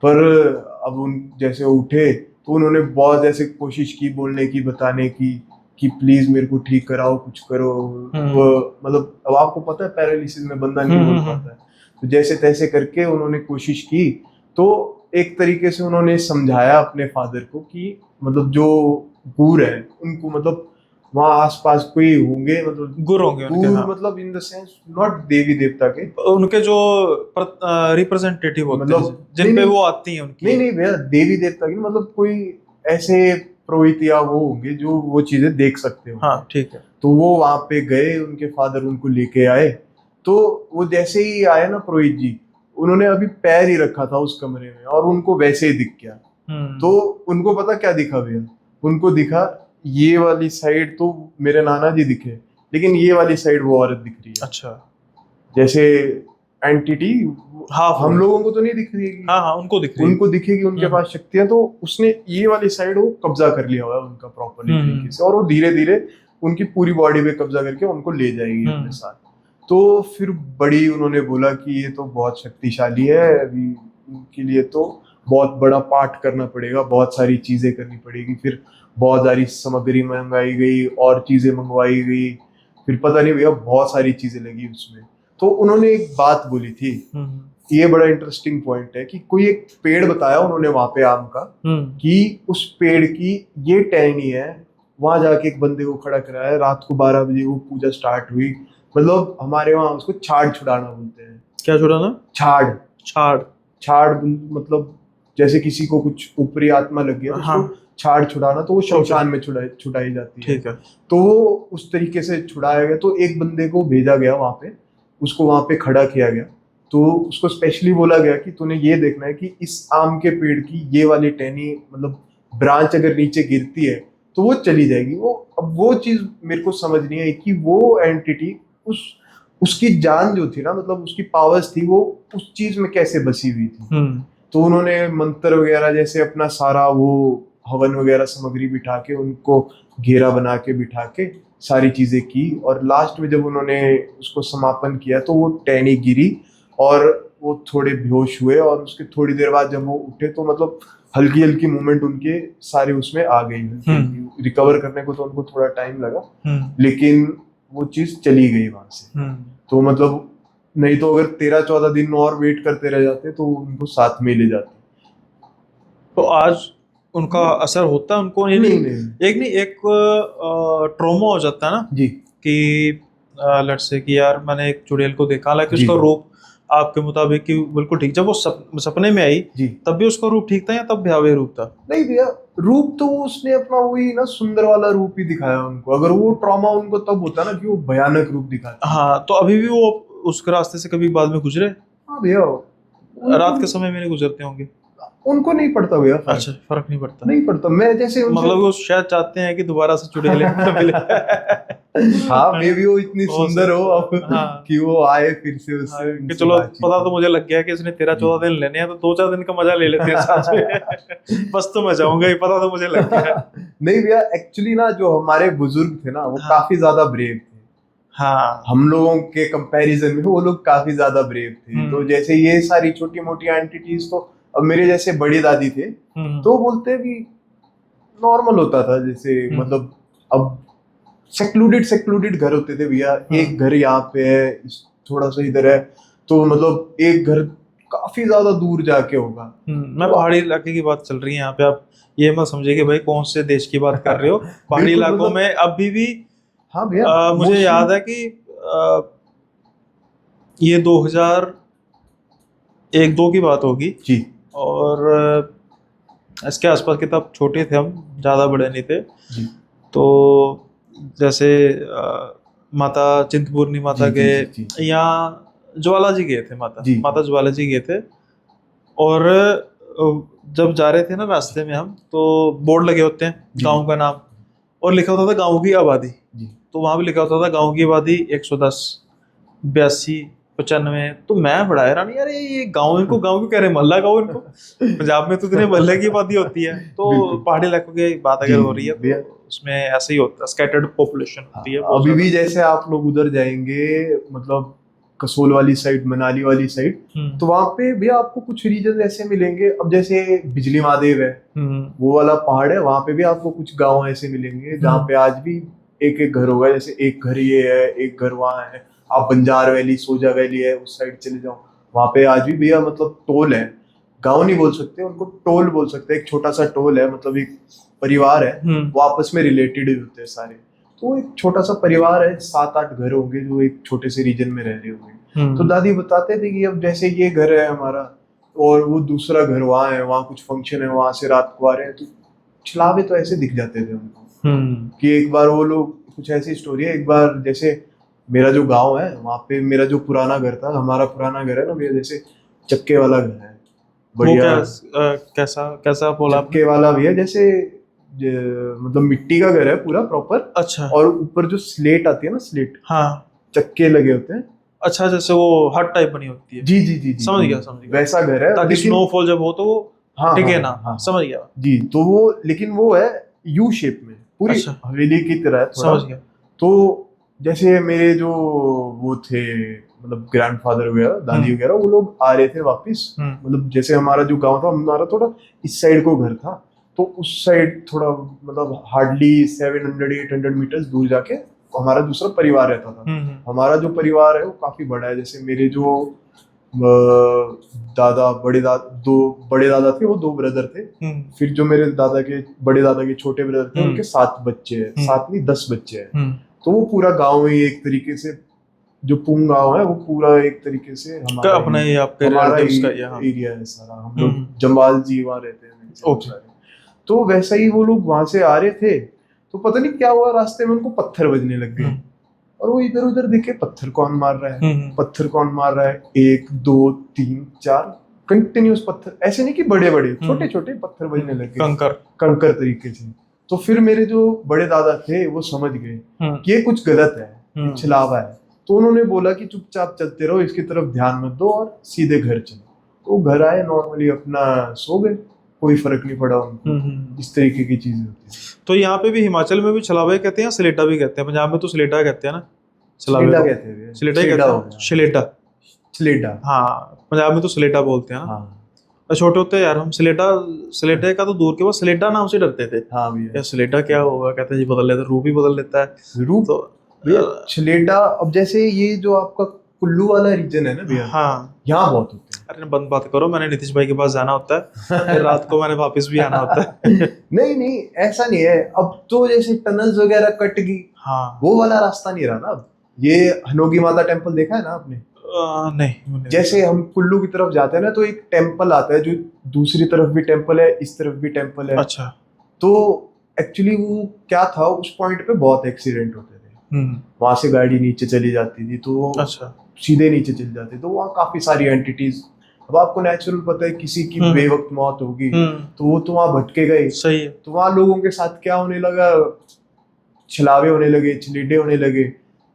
पर अब उन जैसे उठे, तो उन्होंने बहुत ऐसे कोशिश की बोलने की, बताने की कि प्लीज मेरे को ठीक कराओ, कुछ करो। वो मतलब अब आपको पता है पैरालिसिस में बंदा नहीं बोल पाता है, तो जैसे तैसे करके उन्होंने कोशिश की। तो एक तरीके से उन्होंने समझाया अपने फादर को कि मतलब जो गुर है उनको, मतलब वहाँ आसपास कोई होंगे, मतलब गुर होंगे उनके, गुर हाँ। मतलब इन द सेंस नॉट देवी देवता के, उनके जो रिप्रेजेंटेटिव होते हैं, मतलब जिन पे वो आती हैं उनकी, नहीं भैया, देवी देवता की मतलब कोई ऐसे पुरोहित या वो होंगे जो वो चीजें देख सकते हो। हाँ ठीक है। तो वो वहां पे गए, उनके फादर उनको लेके आए। तो वो जैसे ही आए ना पुरोहित जी, उन्होंने अभी पैर ही रखा था उस कमरे में, और उनको वैसे ही दिख गया। तो उनको पता क्या दिखा भैया, उनको दिखा ये वाली साइड तो मेरे नाना जी दिखे, लेकिन ये वाली साइड वो औरत दिख रही है। अच्छा, जैसे एंटिटी, हाँ, हम लोगों को तो नहीं दिख रही है, हाँ उनको दिख रही है, उनको दिखेगी, उनके पास शक्तियां। तो उसने ये वाली साइड वो कब्जा कर लिया हुआ है उनका प्रॉपरली तरीके से, और वो धीरे धीरे उनकी पूरी बॉडी पे कब्जा करके उनको ले जाएगी अपने साथ। तो फिर बड़ी उन्होंने बोला कि ये तो बहुत शक्तिशाली है, अभी इनके लिए तो बहुत बड़ा पाठ करना पड़ेगा, बहुत सारी चीजें करनी पड़ेगी। फिर बहुत सारी सामग्री मंगाई गई और चीजें मंगवाई गई, फिर पता नहीं भैया बहुत सारी चीजें लगी उसमें। तो उन्होंने एक बात बोली थी, ये बड़ा इंटरेस्टिंग पॉइंट है, कि कोई एक पेड़ बताया उन्होंने वहां पे आम का, कि उस पेड़ की ये टहनी है, वहां जाके एक बंदे को खड़ा कराया, रात को 12 बजे वो पूजा स्टार्ट हुई। मतलब हमारे वहां उसको छाड़ छुड़ाना बोलते हैं। क्या छुड़ाना? छाड़ छाड़, छाड़ मतलब जैसे किसी को कुछ ऊपरी आत्मा लग गया तो हाँ। उसको छाड़ छुड़ाना, तो वो शमशान में छुड़ाई जाती है। ठीक है। तो वो उस तरीके से छुड़ाया गया। तो एक बंदे को भेजा गया वहां पे, उसको वहां पे खड़ा किया गया। तो उसको स्पेशली बोला गया कि तूने ये देखना है कि इस आम के पेड़ की ये वाली टहनी मतलब ब्रांच अगर नीचे गिरती है तो वो चली जाएगी। वो अब वो चीज मेरे को समझ नहीं आई कि वो एंटिटी उसकी जान जो थी ना, मतलब उसकी पावर्स थी, वो उस चीज में कैसे बसी हुई थी। तो उन्होंने मंत्र वगैरह जैसे अपना सारा वो हवन वगैरह सामग्री बिठा के उनको घेरा बना के बिठा के सारी चीजें की, और लास्ट में जब उन्होंने उसको समापन किया तो वो टहनी गिरी और वो थोड़े बेहोश हुए, और उसके थोड़ी देर बाद जब वो उठे तो मतलब हल्की हल्की मूवमेंट उनके सारे उसमें आ गई। रिकवर करने को तो उनको थोड़ा टाइम लगा, लेकिन वो चीज चली गई वहां से। तो मतलब नहीं तो अगर 13-14 दिन और वेट करते रह जाते तो उनको साथ में ले जाते। तो आज उनका असर होता है उनको? एक ट्रॉमा हो जाता है ना जी कि लेट्स से कि यार मैंने एक चुड़ैल को देखा, हालांकि उसका रूप आपके मुताबिक कि बिल्कुल ठीक, जब वो सपने में आई जी तब भी उसका रूप ठीक था या तब भयावह रूप था? नहीं भैया, रूप तो उसने अपना वही ना सुंदर वाला रूप ही दिखाया उनको। अगर वो ट्रॉमा उनको तब होता ना कि वो भयानक रूप दिखाता। हाँ, तो अभी भी वो उस रास्ते से कभी बाद में गुजरे? हाँ भैया, रात के समय में नहीं गुजरते होंगे? उनको नहीं पड़ता भैया फर्क। अच्छा, फर्क नहीं पड़ता? नहीं पड़ता। मैं जैसे मतलब वो शायद चाहते हैं कि दोबारा से चुड़ैल मिले। हाँ, मे भी वो इतनी सुंदर हो अब कि वो आए फिर से उससे कि चलो पता तो मुझे लग गया कि इसने 13-14 दिन लेने हैं, तो 2-4 दिन का मजा ले लेते हैं साथ में। बस तो मैं जाऊंगा, ये पता तो मुझे लग गया। नहीं भैया, एक्चुअली ना जो हमारे बुजुर्ग थे ना वो काफी ज्यादा ब्रेव थे। हाँ, हम लोगों के कंपैरिजन में वो लोग काफी ज्यादा ब्रेव थे। तो जैसे ये सारी छोटी मोटी एंटिटीज, तो अब मेरे जैसे बड़ी दादी थे तो बोलते भी नॉर्मल होता था। जैसे मतलब अब सेक्लूडेड घर होते थे भैया। एक घर यहाँ पे है, थोड़ा सा इधर है, तो मतलब एक घर काफी ज्यादा दूर जाके होगा। मैं पहाड़ी इलाके की बात चल रही है यहाँ पे, आप ये मत समझिए कि भाई कौन से देश की बात कर रहे हो। पहाड़ी इलाकों मतलब, में अभी भी हाँ भैया, मुझे याद है कि ये 2001-2 की बात होगी जी। और इसके आसपास के तब छोटे थे हम, ज़्यादा बड़े नहीं थे जी। तो जैसे माता चिंतपूर्णी माता के या ज्वाला जी गए थे, माता ज्वाला जी गए थे। और जब जा रहे थे ना रास्ते में हम, तो बोर्ड लगे होते हैं गांव का नाम, और लिखा होता था गांव की आबादी। तो वहां भी लिखा होता था गांव की आबादी 110, 82, 95। तो मैं बड़ा हैरान, यार ये गांव, इनको गांव क्यों कह रहे हैं, मोहल्ला गांव इनको। पंजाब में तो इतने मोहल्ले की आबादी होती है। तो पहाड़ी इलाकों की बात अगर हो रही है तो उसमें ऐसे ही होता है, स्कैटर्ड पॉपुलेशन होती है। अभी भी जैसे आप लोग उधर जाएंगे, मतलब कसोल वाली साइड, मनाली वाली साइड, तो वहां पे भी आपको कुछ रीजन ऐसे मिलेंगे। अब जैसे बिजली महादेव है, वो वाला पहाड़ है, वहां पे भी आपको कुछ गांव ऐसे मिलेंगे जहाँ पे आज भी एक एक घर होगा। जैसे एक घर ये है, एक घर वहाँ है। आप बंजार वैली, सोजा वैली है, उस साइड चले जाओ, वहां पे आज भी भैया मतलब टोल है। गांव नहीं बोल सकते उनको, टोल बोल सकते हैं। एक छोटा सा टोल है, मतलब एक परिवार है, वो आपस में रिलेटेड होते हैं सारे। तो एक छोटा सा परिवार है, 7-8 घर होंगे जो एक छोटे से रीजन में रह रहे होंगे। तो दादी बताते थे कि अब जैसे ये घर है हमारा और वो दूसरा घर वहाँ है, वहाँ कुछ फंक्शन है, वहां से रात को आ रहे हैं, तो छलावे तो ऐसे दिख जाते थे उनको। कि एक बार वो लोग, कुछ ऐसी स्टोरी है, एक बार जैसे मेरा जो गांव है वहाँ पे मेरा जो पुराना घर था, हमारा पुराना घर है ना भैया, जैसे चक्के वाला घर है, बढ़िया। कैसा बोला? चक्के वाला भैया, जैसे मतलब मिट्टी का घर है पूरा प्रॉपर। अच्छा। और ऊपर जो स्लेट आती है ना, स्लेट, हाँ, चक्के लगे होते हैं। अच्छा, जैसे वो हट टाइप बनी होती है। जी, समझ गया। वैसा घर है, ताकि स्नोफॉल जब हो तो वो टिके ना। समझ गया जी। तो वो, लेकिन वो है यू शेप में, पूरी हवेली की तरह है थोड़ा। समझ गया। तो जैसे मेरे जो वो थे, मतलब ग्रैंडफादर वगैरह, दादी वगैरह, वो लोग आ रहे थे वापस। मतलब जैसे हमारा जो गांव था, हमारा थोड़ा इस साइड को घर था, तो उस साइड थोड़ा मतलब हार्डली 700-800 मीटर्स दूर जाके हमारा दूसरा परिवार रहता था। हमारा जो परिवार है वो काफी बड़ा है। जैसे मेरे जो दो बड़े दादा थे, वो 2 ब्रदर थे। फिर जो मेरे बड़े दादा के छोटे ब्रदर थे, उनके 7 बच्चे हैं, 7 नहीं 10 बच्चे हैं। तो वो पूरा गांव ही एक तरीके से जो पुंगाव है वो पूरा एक तरीके से अपना ही आपके relatives का ही है, हाँ। एरिया है सारा। हम लोग जम्वाल जी वहाँ रहते हैं ओके। तो वैसा ही वो लोग वहां से आ रहे थे, तो पता नहीं क्या हुआ, रास्ते में उनको पत्थर बजने लग गए। और वो इधर उधर देखे, पत्थर कौन मार रहा है, पत्थर कौन मार रहा है, 1 2 3 4 कंटिन्यूस पत्थर, ऐसे नहीं कि बड़े बड़े, छोटे छोटे पत्थर बजने लगे, कंकर तरीके से। तो फिर मेरे जो बड़े दादा थे वो समझ गए कि ये कुछ गलत है, छलावा है। तो उन्होंने बोला कि चुपचाप चलते रहो, इसकी तरफ ध्यान मत दो और सीधे घर चलो। तो घर आए, नॉर्मली अपना सो गए, कोई फर्क नहीं पड़ा उनको। इस तरीके की चीजें होती है। तो यहाँ पे भी हिमाचल में भी छलावा कहते हैं, सलेटा भी कहते हैं। पंजाब में तो सलेटा कहते हैं ना, सलेटा कहते हैं, सलेटा ही कहते हैं, सलेटा। हाँ, पंजाब में तो सलेटा बोलते हैं ना। हाँ। छोटे होते यार हम सलेटा का तो दूर के बाद सलेटा नाम से डरते थे। हाँ भैया, यार सलेटा क्या होगा, कहते हैं जी बदल लेता, रूप ही बदल लेता है रूप। तो भैया सलेटा, अब जैसे ये जो आपका कुल्लू वाला रीजन है ना भैया, हाँ, यहाँ बहुत होते हैं। अरे बंद बात करो, मैंने नीतीश भाई के पास जाना होता है रात को, मैंने वापस भी आना होता है नहीं ऐसा नहीं है, अब तो जैसे टनल्स वगैरह कट गई, हाँ, वो वाला रास्ता नहीं रहा ना अब। ये हनोगी माता टेम्पल देखा है ना आपने? नहीं। जैसे हम कुल्लू की तरफ जाते हैं ना, तो एक टेम्पल आता है, जो दूसरी तरफ भी टेम्पल है, इस तरफ भी टेम्पल है। अच्छा। तो एक्चुअली वो क्या था, उस पॉइंट पे बहुत एक्सीडेंट होते थे। वहां से गाड़ी नीचे चली जाती थी, तो अच्छा, सीधे नीचे चली जाती, तो वहाँ काफी सारी एंटिटीज। अब आपको नेचुरल पता है, किसी की बेवक्त मौत होगी तो वो तो वहां भटके गए। सही है। तो वहां लोगों के साथ क्या होने लगा, छलावे होने लगे, छलीडे होने लगे।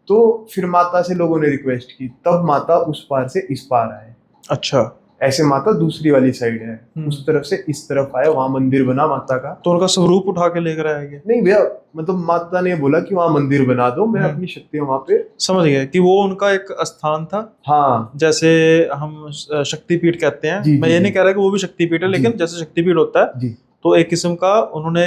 तो फिर माता से लोगों ने रिक्वेस्ट की, तब माता उस पार से इस पार आए। अच्छा, ऐसे माता दूसरी वाली साइड है, उस तरफ से इस तरफ आए, वहां मंदिर बना माता का। तो उनका स्वरूप उठा के लेकर आएंगे? नहीं भैया, मतलब माता ने बोला कि वहां मंदिर बना दो, मैं अपनी शक्ति वहां पे। समझ गया कि वो उनका एक स्थान था। हाँ, जैसे हम शक्तिपीठ कहते हैं। मैं ये नहीं कह रहा कि वो भी शक्तिपीठ है, लेकिन जैसे शक्तिपीठ होता है, तो एक किस्म का उन्होंने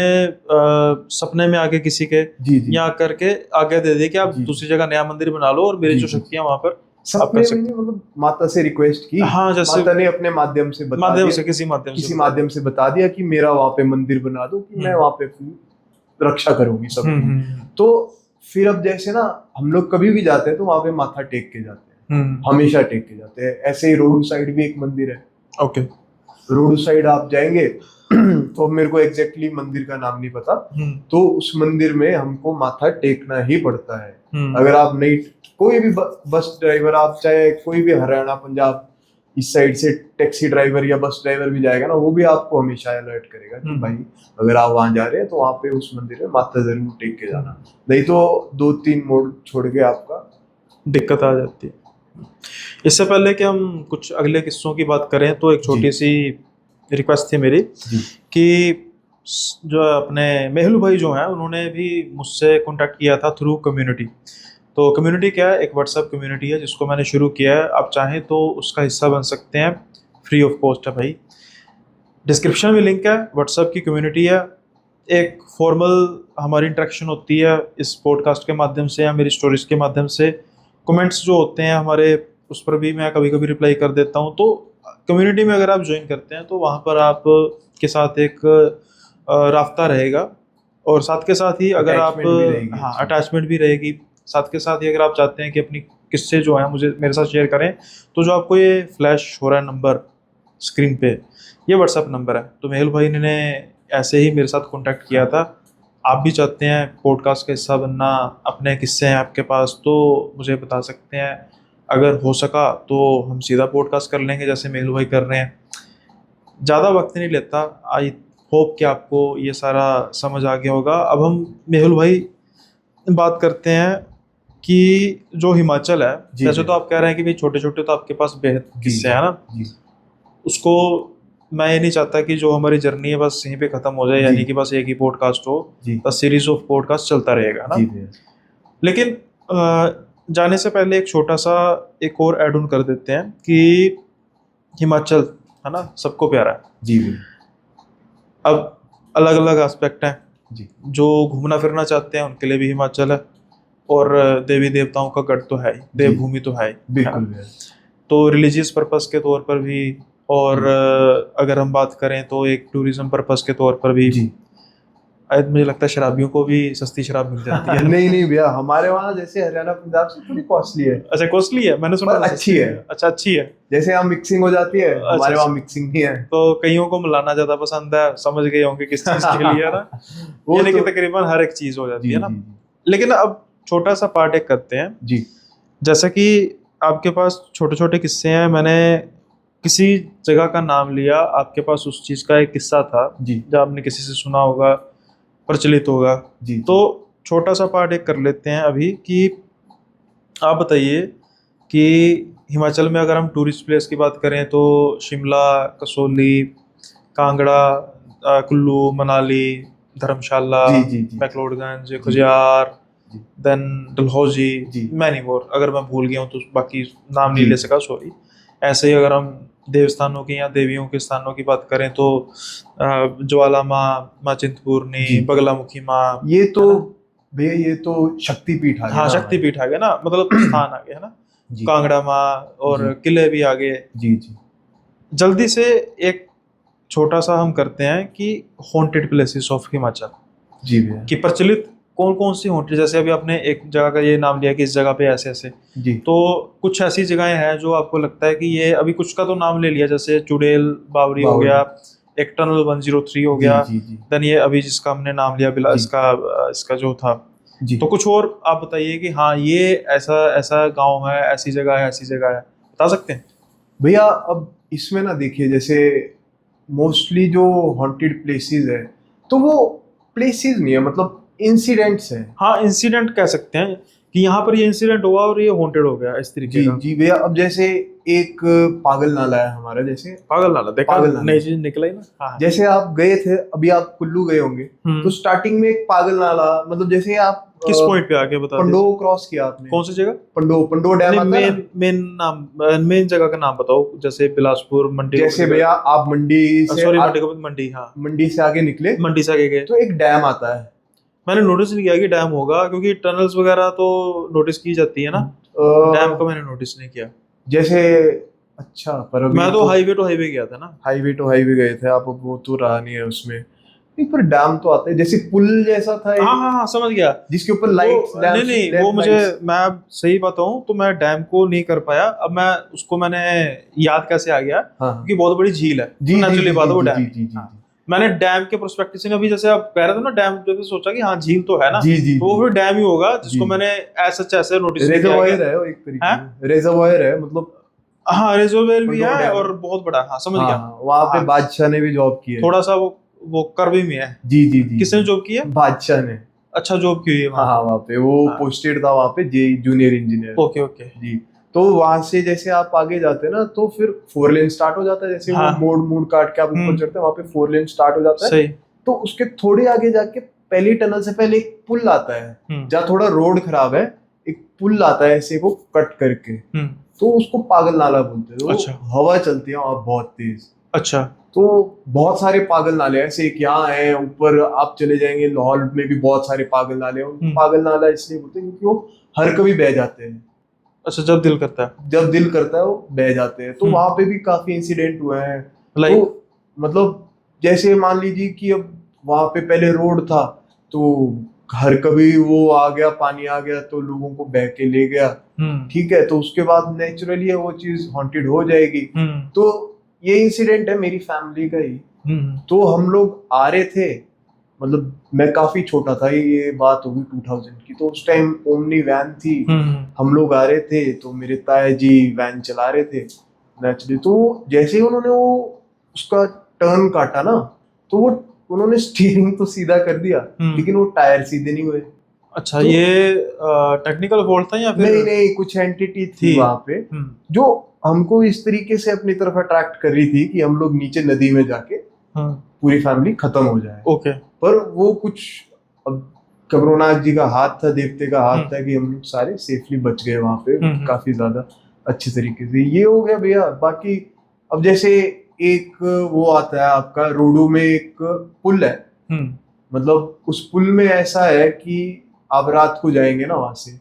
सपने में आके किसी के यहाँ करके आगे दे दिया कि आप दूसरी जगह नया मंदिर बना लो और मेरी जो शक्तियां वहां पर सपने में नहीं, मतलब माता से रिक्वेस्ट की। हाँ, जैसे माता ने अपने माध्यम से किसी माध्यम से बता दिया कि मेरा वहां पे मंदिर बना दो, कि मैं वहां पे रक्षा करूंगी सबकी। तो फिर अब जैसे ना हम लोग कभी भी जाते हैं तो वहां पे माथा टेक के जाते हैं, हमेशा टेक के जाते हैं। ऐसे ही रोडू साइड भी एक मंदिर है। ओके। रोडू साइड आप जाएंगे तो मेरे को एग्जैक्टली मंदिर का नाम नहीं पता, तो उस मंदिर में हमको माथा टेकना ही पड़ता है। अगर आप नहीं, कोई भी बस ड्राइवर, आप चाहे कोई भी हरियाणा पंजाब इस साइड से टैक्सी ड्राइवर या बस ड्राइवर भी जाएगा ना, वो भी आपको हमेशा अलर्ट करेगा कि भाई अगर आप वहां जा रहे हैं तो वहां पे उस मंदिर में माथा जरूर टेक के जाना, नहीं तो 2-3 मोड़ छोड़ के आपका दिक्कत आ जाती है। इससे पहले कि हम कुछ अगले किस्सों की बात करें, तो एक छोटी सी रिक्वेस्ट थी मेरी कि जो अपने मेहुल भाई जो हैं, उन्होंने भी मुझसे कांटेक्ट किया था थ्रू कम्युनिटी। तो कम्युनिटी क्या है, एक व्हाट्सएप कम्युनिटी है जिसको मैंने शुरू किया है। आप चाहें तो उसका हिस्सा बन सकते हैं, फ्री ऑफ कॉस्ट है भाई। डिस्क्रिप्शन में लिंक है, व्हाट्सएप की कम्युनिटी है। एक फॉर्मल हमारी इंटरेक्शन होती है इस पॉडकास्ट के माध्यम से या मेरी स्टोरीज के माध्यम से। कमेंट्स जो होते हैं हमारे, उस पर भी मैं कभी कभी रिप्लाई कर देता हूँ। तो कम्युनिटी में अगर आप ज्वाइन करते हैं तो वहाँ पर आप के साथ एक राब्ता रहेगा, और साथ के साथ ही अगर आप अटैचमेंट भी रहेगी। साथ के साथ ही अगर आप चाहते हैं कि अपनी किस्से जो हैं मुझे मेरे साथ शेयर करें, तो जो आपको ये फ्लैश हो रहा है नंबर स्क्रीन पे, ये व्हाट्सएप नंबर है। तो मेहुल भाई ने ऐसे ही मेरे साथ कांटेक्ट किया था। आप भी चाहते हैं पॉडकास्ट का हिस्सा बनना, अपने किस्से हैं आपके पास, तो मुझे बता सकते हैं। अगर हो सका तो हम सीधा पॉडकास्ट कर लेंगे जैसे मेहुल भाई कर रहे हैं। ज़्यादा वक्त नहीं लेता। आई होप कि आपको ये सारा समझ आ गया होगा। अब हम मेहुल भाई बात करते हैं कि जो हिमाचल है, जैसे तो आप कह रहे हैं कि भाई छोटे छोटे तो आपके पास बेहद किस्से हैं ना, उसको मैं ये नहीं चाहता कि जो हमारी जर्नी है बस यहीं पे खत्म हो जाए, यानी कि बस एक ही पॉडकास्ट हो, बस सीरीज ऑफ पॉडकास्ट चलता रहेगा ना। लेकिन जाने से पहले एक छोटा सा एक और ऐड ऑन कर देते हैं कि हिमाचल है ना, सबको प्यारा है जी। अब अलग अलग एस्पेक्ट हैं जी। जो घूमना फिरना चाहते हैं उनके लिए भी हिमाचल है, और देवी देवताओं का गढ़ तो है ही, देवभूमि तो है ही, बिल्कुल है। तो रिलीजियस पर्पस के तौर पर भी, और अगर हम बात करें तो एक टूरिज्म पर्पस के तौर पर भी जी। मुझे लगता है शराबियों को भी सस्ती शराब मिल जाती है। नहीं नहीं भैया, हमारे वहाँ जैसे हरियाणा पंजाब से थोड़ी कॉस्टली है, अच्छा कॉस्टली है, मैंने सुना पर था अच्छी सस्ती है। अच्छा अच्छी है। जैसे यहाँ मिक्सिंग हो जाती है, हमारे अच्छा। वहाँ मिक्सिंग नहीं है। तो कईयों को मिलाना ज्यादा पसंद है, समझ गए होंगे किस चीज के लिए है ना। वो यानी कि तो तकरीबन हर एक चीज हो जाती जी है ना। जी लेकिन अब छोटा सा पार्ट एक करते हैं, जी जैसा कि आपके पास छोटे छोटे किस्से हैं, मैंने किसी जगह का नाम लिया, आपके पास उस चीज का एक किस्सा था जी जो आपने किसी से सुना होगा, प्रचलित होगा। जी तो छोटा सा पार्ट एक कर लेते हैं अभी कि आप बताइए कि हिमाचल में अगर हम टूरिस्ट प्लेस की बात करें तो शिमला, कसौली, कांगड़ा, कुल्लू, मनाली, धर्मशाला, जी जी जी मैक्लोडगंज, खुजियार, जी देन डलहौजी, जी मैनी मोर। अगर मैं भूल गया हूँ तो बाकी नाम नहीं जी ले सका, सॉरी। ऐसे ही अगर हम देवस्थानों की या देवियों के स्थानों की बात करें तो ज्वाला माँ, माँ चिंतपूर्णी, जी। बगलामुखी माँ, ये तो है ना। भैया ये तो शक्तिपीठ आ गया हाँ ना हमारे। शक्तिपीठ आ गया ना, मतलब स्थान आ गया है ना। जी कांगड़ा माँ और जी किले भी आ गए। जी जी जल्दी से एक छोटा सा हम करते हैं कि हॉन्टेड प्लेसेस ऑफ हिमाचल जी भैया की प्रचलित कौन कौन सी हॉन्टेड, जैसे अभी आपने एक जगह का ये नाम लिया कि इस जगह पे ऐसे ऐसे, जी तो कुछ ऐसी जगहें हैं जो आपको लगता है कि ये, अभी कुछ का तो नाम ले लिया, जैसे चुड़ैल बावरी हो बावली। गया, एक टनल 103 हो जी गया, जी जी देन ये अभी जिसका हमने नाम लिया बिला, जी इसका जो था। जी तो कुछ और आप बताइए कि हाँ ये ऐसा ऐसा गांव है, ऐसी जगह है, ऐसी जगह है, बता सकते हैं। भैया अब इसमें ना देखिए, जैसे मोस्टली जो हॉन्टेड प्लेसेस है तो वो प्लेसेस नहीं है, मतलब इंसिडेंट्स है। हाँ इंसिडेंट कह सकते हैं कि यहाँ पर ये इंसिडेंट हुआ और ये हॉन्टेड हो गया, इस तरीके जी का। जी भैया, अब जैसे एक पागल नाला है हमारा, जैसे पागल नाला देखा, पागल नाला। नई चीज निकला ही ना। हाँ जैसे आप गए थे, अभी आप कुल्लू गए होंगे, तो स्टार्टिंग में एक पागल नाला, मतलब जैसे आप किस पॉइंट पे आके बता पंडो दीजिए। क्रॉस किया आपने? कौन सी जगह? पंडो पंडो डैम नहीं आता है ना। मेन नाम, मेन जगह का नाम बताओ, जैसे बिलासपुर, मंडी। जैसे भैया आप मंडी से सॉरी मंडी को, मंडी हाँ, मंडी से आगे निकले मंडी से आगे गए। तो एक डैम आता है। मैंने नोटिस नहीं किया कि डैम होगा, क्योंकि टनल्स वगैरह तो नोटिस की जाती है ना, डैम का मैंने नोटिस नहीं किया। जैसे अच्छा, पर अभी मैं तो हाईवे टू हाईवे गया था ना। हाईवे टू हाईवे गए थे आप, अब वो तो रहा नहीं है उसमें। नहीं, पर डैम तो आता है, जैसे पुल जैसा था एक, हाँ हाँ हाँ समझ गया। जिसके ऊपर लाइट्स, नहीं नहीं वो मुझे, मैं अब सही बताऊं तो मैं डैम को नहीं कर पाया। अब मैं उसको, मैंने याद कैसे आ गया, हाँ क्योंकि बहुत बड़ी झील है, जी जी नेचुरली जी बात है वो जी डैम। जी जी जी मैंने डैम के प्रोस्पेक्टिव से, अभी जैसे आप कह रहे थे ना डैम, जैसे सोचा कि हाँ झील तो है ना, जी जी तो वो फिर डैम ही होगा जिसको जी। मैंने ऐसा ऐसे नोटिस नहीं किया रेजर्वायर कि- है वो एक तरीके हैं? से, रेजर्वायर है मतलब। हाँ रिजर्वेयर भी पंडोह है डैम। और बहुत बड़ा, हाँ समझ हाँ गया। हाँ, वहाँ पे हाँ। बादशाह ने भी जॉब की है। थोड़ा सा वो कर्वी में है। जी जी जी किसने जॉब की है? बादशाह ने। अच्छा जॉब की हुई है हाँ हाँ, वहाँ पे वो हाँ। पोस्टेड था वहाँ पे, J junior engineer. Okay okay. जी। तो वहां से जैसे आप आगे जाते हैं ना, तो फिर 4 लेन स्टार्ट हो जाता है, जैसे हाँ। वो मोड़ मोड़ काट के आप ऊपर चढ़ते हैं, वहां पे 4 लेन स्टार्ट हो जाता है। सही। तो उसके थोड़े आगे जाके पहली टनल से पहले एक पुल आता है, जहाँ थोड़ा रोड खराब है, एक पुल आता है ऐसे को कट करके, तो उसको पागल नाला बोलते हैं। अच्छा। तो हवा चलती है वहाँ बहुत तेज। अच्छा। तो बहुत सारे पागल नाले हैं ऐसे, एक यहाँ है, ऊपर आप चले जाएंगे लाहौल में भी बहुत सारे पागल नाले हैं। उनको पागल नाला इसलिए बोलते हैं क्योंकि वो हर कभी बह जाते हैं। अच्छा जब दिल करता है, जब दिल करता है वो बह जाते हैं। तो वहां पे भी काफी इंसिडेंट हुए हैं। लाइक तो मतलब जैसे मान लीजिए कि अब वहां पे पहले रोड था, तो हर कभी वो आ गया, पानी आ गया तो लोगों को बह के ले गया, ठीक है, तो उसके बाद नेचुरली वो चीज हॉन्टेड हो जाएगी। तो ये इंसिडेंट है मेरी फैमिली का ही। तो हम लोग आ रहे थे, मतलब मैं काफी छोटा था, ये बात होगी 2000 की, तो उस टाइम ओमनी वैन थी, हम लोग आ रहे थे, तो मेरे ताया जी वैन चला रहे थे नेचुरली। तो जैसे ही उन्होंने वो उसका टर्न काटा ना, तो वो उन्होंने स्टीयरिंग तो सीधा कर दिया, लेकिन वो टायर सीधे नहीं हुए। अच्छा तो, ये टेक्निकल फॉल्ट था या फिर? नहीं नहीं, कुछ एंटिटी थी वहां पे जो हमको इस तरिके से अपनी तरफ अट्रैक्ट कर रही थी कि हम लोग नीचे नदी में जाके पूरी फैमिली खत्म हो जाए। ओके। पर वो कुछ, अब कबरोनाथ जी का हाथ था, देवते का हाथ था कि हम लोग सारे सेफली बच गए वहां पे, काफी ज्यादा अच्छे तरीके से। ये हो गया भैया। बाकी अब जैसे एक वो आता है आपका, रोडू में एक पुल है, मतलब उस पुल में ऐसा है कि आप रात को जाएंगे ना वहां से,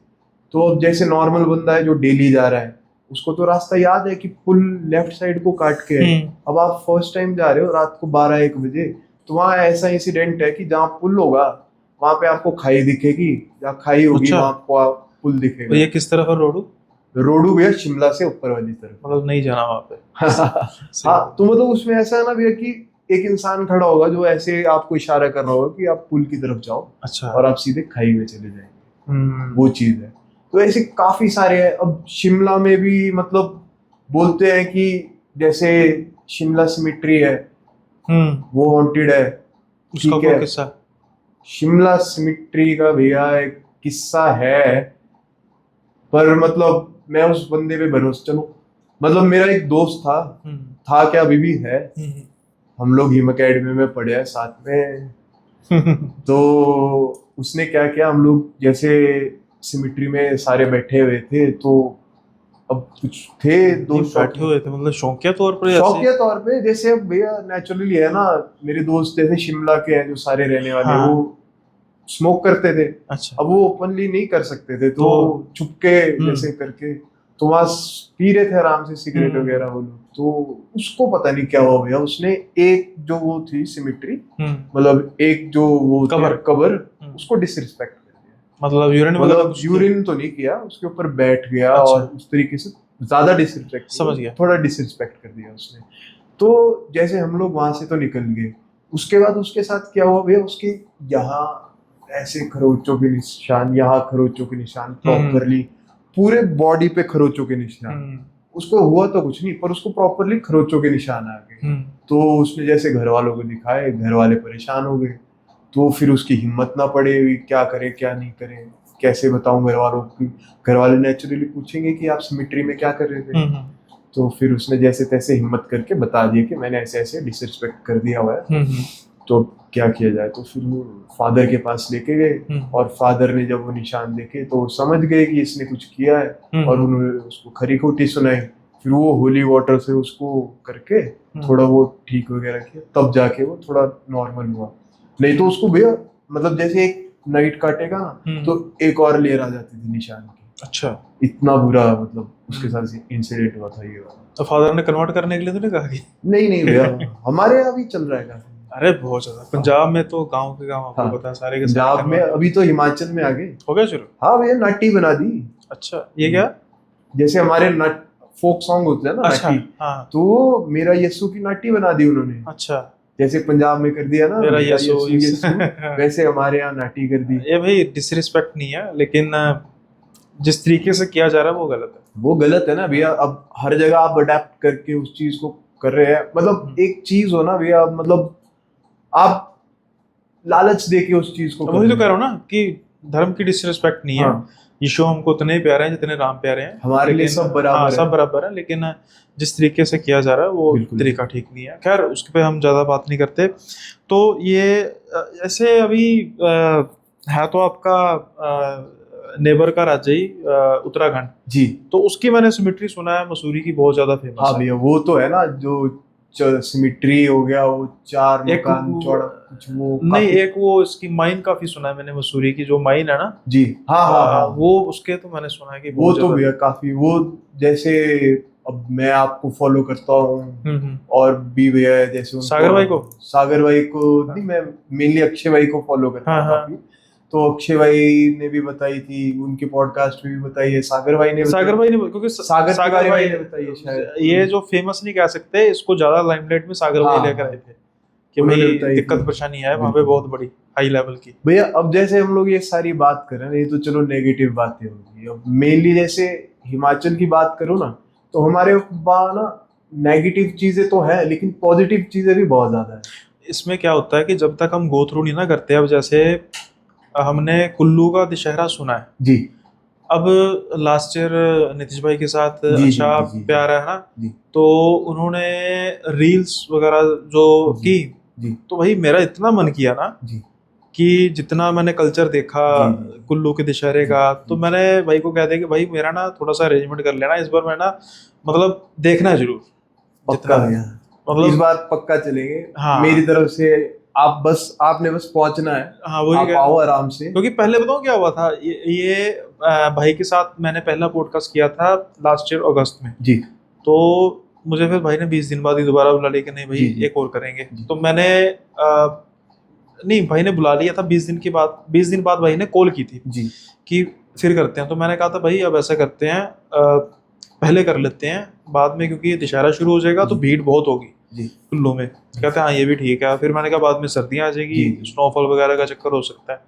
तो अब जैसे नॉर्मल बंदा है जो डेली जा रहा है, उसको तो रास्ता याद है कि पुल लेफ्ट साइड को काट के है। अब आप फर्स्ट टाइम जा रहे हो रात को 12-1 बजे, तो वहाँ ऐसा इंसिडेंट है कि जहाँ पुल होगा वहां पे आपको खाई दिखेगी, जहाँ खाई होगी अच्छा। वहां आपको पुल तो दिखेगा। ये किस तरफ है रोडू? रोडू भैया शिमला से ऊपर वाली तरफ। मतलब नहीं जाना वहां पे। सही हाँ है। तो मतलब उसमें ऐसा है ना भैया कि एक इंसान खड़ा होगा जो ऐसे आपको इशारा कर रहा होगा कि आप पुल की तरफ जाओ अच्छा। और आप सीधे खाई में चले जाएंगे, वो हम्म। चीज है। तो ऐसे काफी सारे हैं। अब शिमला में भी मतलब बोलते हैं कि जैसे शिमला सिमिट्री है वो हॉन्टेड है, उसका ठीक कोई है। किस्सा? शिमला सिमिट्री का भैया एक किस्सा है, पर मतलब मैं उस बंदे पे भरोसा, चलो मतलब मेरा एक दोस्त था, था क्या अभी भी है, हम लोग हिम अकेडमी में पढ़े हैं साथ में। तो उसने क्या किया, हम लोग जैसे सिमिट्री में सारे बैठे हुए थे, तो अब कुछ थे दो बैठे हुए थे मतलब शौकिया तौर पर ऐसे? शौकिया तौर पे, जैसे अब भैया नेचुरली है ना, मेरे दोस्त जैसे शिमला के हैं जो सारे रहने वाले, हाँ। वो स्मोक करते थे। अच्छा। अब वो ओपनली नहीं कर सकते थे, तो तो चुपके जैसे करके तो वहां पी रहे थे आराम से सिगरेट वगैरह वो लोग। तो उसको पता नहीं क्या हुआ भैया, उसने एक जो वो थी सिमिट्री, मतलब एक जो वो कबर उसको डिसरिस्पेक्ट कर दिया। मतलब यूरिन मतलब यूरिन तो नहीं किया, उसके ऊपर बैठ गया। अच्छा। और उस तरीके से ज्यादा डिसरिस्पेक्ट, समझ गया, थोड़ा डिसरिस्पेक्ट कर दिया उसने। तो जैसे हम लोग वहां से तो निकल गए, उसके बाद उसके साथ क्या हुआ भैया, उसके यहाँ ऐसे खरोचों के निशान, यहाँ खरोचों के निशान प्रॉपरली, पूरे बॉडी पे खरोचों के निशान। उसको हुआ तो कुछ नहीं, पर उसको प्रॉपरली खरोचों के निशान आ गए। तो उसने जैसे घर वालों को दिखाए, घर वाले परेशान हो गए। तो फिर उसकी हिम्मत ना पड़े, क्या करे क्या नहीं करे, कैसे बताऊं घर वालों को। घर वाले नेचुरली पूछेंगे कि आप सिमिट्री में क्या कर रहे थे। तो फिर उसने जैसे तैसे हिम्मत करके बता दिया कि मैंने ऐसे ऐसे डिसरिस्पेक्ट कर दिया हुआ है, तो क्या किया जाए। तो फिर वो फादर के पास लेके गए, और फादर ने जब वो निशान देखे तो समझ गए कि इसने कुछ किया है, और उन्होंने उसको खरी खोटी सुनाई। फिर वो होली वाटर से उसको करके थोड़ा वो ठीक वगैरह किया, तब जाके वो थोड़ा नॉर्मल हुआ। नहीं तो उसको भैया मतलब जैसे एक नाइट काटेगा ना तो एक और लेयर आ जाती थी निशान की। अच्छा। इतना बुरा मतलब उसके साथ इंसिडेंट हुआ था ये वाला। तो फादर ने कन्वर्ट करने के लिए तो नहीं कहा कि? नहीं भैया, हमारे यहाँ भी चल रहा है काफी। अरे बहुत ज्यादा पंजाब में तो गांव के गांव आपको हाँ, पता है सारे के पंजाब में, अभी तो हिमाचल में आ गए। हो गया शुरू? हाँ भैया, नाटी बना दी। अच्छा, ये क्या? जैसे हमारे नट फोक सॉन्ग होते हैं ना, अच्छा, नाटी, हाँ। तो मेरा यस्सू की नाटी बना दी उन्होंने। अच्छा, जैसे पंजाब में कर दिया ना मेरा यस्सू, वैसे हमारे यहाँ नाटी कर दी। ये भाई डिसरिस्पेक्ट नहीं है, लेकिन जिस तरीके से किया जा रहा है वो गलत है। वो गलत है ना भैया। अब हर जगह आप अडेप्ट करके उस चीज को कर रहे हैं। मतलब एक चीज हो ना भैया, मतलब आप लालच देके उस चीज को वही तो कह रहा हूँ ना कि धर्म की डिसरिस्पेक्ट नहीं है। हाँ। यीशु हमको उतने ही प्यारे हैं जितने राम प्यारे हैं, हमारे लिए सब बराबर है। सब बराबर है, लेकिन जिस तरीके से किया जा रहा है वो तरीका ठीक नहीं है। खैर उसके पे हम ज्यादा बात नहीं करते। तो ये ऐसे अभी है तो आपका नेबर का राज्य ही उत्तराखंड जी। तो उसकी मैंने सिमिट्री सुना है, मसूरी की बहुत ज्यादा फेमस हाँ भैया, वो तो है ना जो सिमिट्री हो गया, वो 4 मकान चौड़ा कुछ वो नहीं, एक वो इसकी माइन काफी सुना है मैंने, मसूरी की जो माइन है ना जी। हाँ, वो उसके तो मैंने सुना है कि वो तो भैया काफी, वो जैसे अब मैं आपको फॉलो करता हूँ, और भी भैया जैसे सागर भाई को नहीं, मैं मेनली अक्षय भाई को फॉलो करता हूँ काफी। तो अक्षय भाई ने भी बताई थी, उनके पॉडकास्ट में भी बताई है, सागर भाई ने क्योंकि सागर भाई ने बताई है शायद। ये जो फेमस नहीं कह सकते इसको, ज्यादा लाइमलाइट में सागर भाई लेकर आए थे कि भाई दिक्कत परेशानी है वहां पे बहुत बड़ी हाई लेवल की। भैया अब जैसे हम लोग ये सारी बात कर रहे हैं, ये तो चलो नेगेटिव बातें होगी। अब मेनली जैसे हिमाचल की बात करो ना, तो हमारे वहाँ ना नेगेटिव चीजें तो है, लेकिन पॉजिटिव चीजें भी बहुत ज्यादा है। इसमें क्या होता है कि जब तक हम गो थ्रू नहीं ना करते, अब जैसे हमने कुल्लू का दशहरा सुना है जी। अब लास्ट ईयर नीतीश भाई के साथ अच्छा प्यार है ना, तो उन्होंने रील्स वगैरह जो की, तो भाई मेरा इतना मन किया ना कि जितना मैंने कल्चर देखा कुल्लू के दशहरे का, तो मैंने भाई को कह दिया कि भाई मेरा ना थोड़ा सा अरेंजमेंट कर लेना इस बार, मैं ना मतलब देखना है जरूर। पक्का मतलब इस बार पक्का चलेंगे। हाँ। मेरी तरफ से आपने बस पहुंचना है। हाँ, वही आप आओ आराम से। क्योंकि पहले बताऊं क्या हुआ था, ये भाई के साथ मैंने पहला पॉडकास्ट किया था लास्ट ईयर अगस्त में जी। तो मुझे फिर भाई ने 20 दिन बाद ही दोबारा बुला लिया कि नहीं भाई जी, जी। एक और करेंगे। जी। तो मैंने नहीं, भाई ने बुला लिया था 20 दिन बाद भाई ने कॉल की थी जी कि फिर करते हैं। तो मैंने कहा था भाई अब ऐसा करते हैं, पहले कर लेते हैं, बाद में क्योंकि दशहरा शुरू हो जाएगा तो जी। भीड़ बहुत होगी जी कुल्लू में। कहते हैं हाँ ये भी ठीक है। फिर मैंने कहा बाद में सर्दियाँ आ जाएगी, जी। स्नोफॉल वगैरह का चक्कर हो सकता है।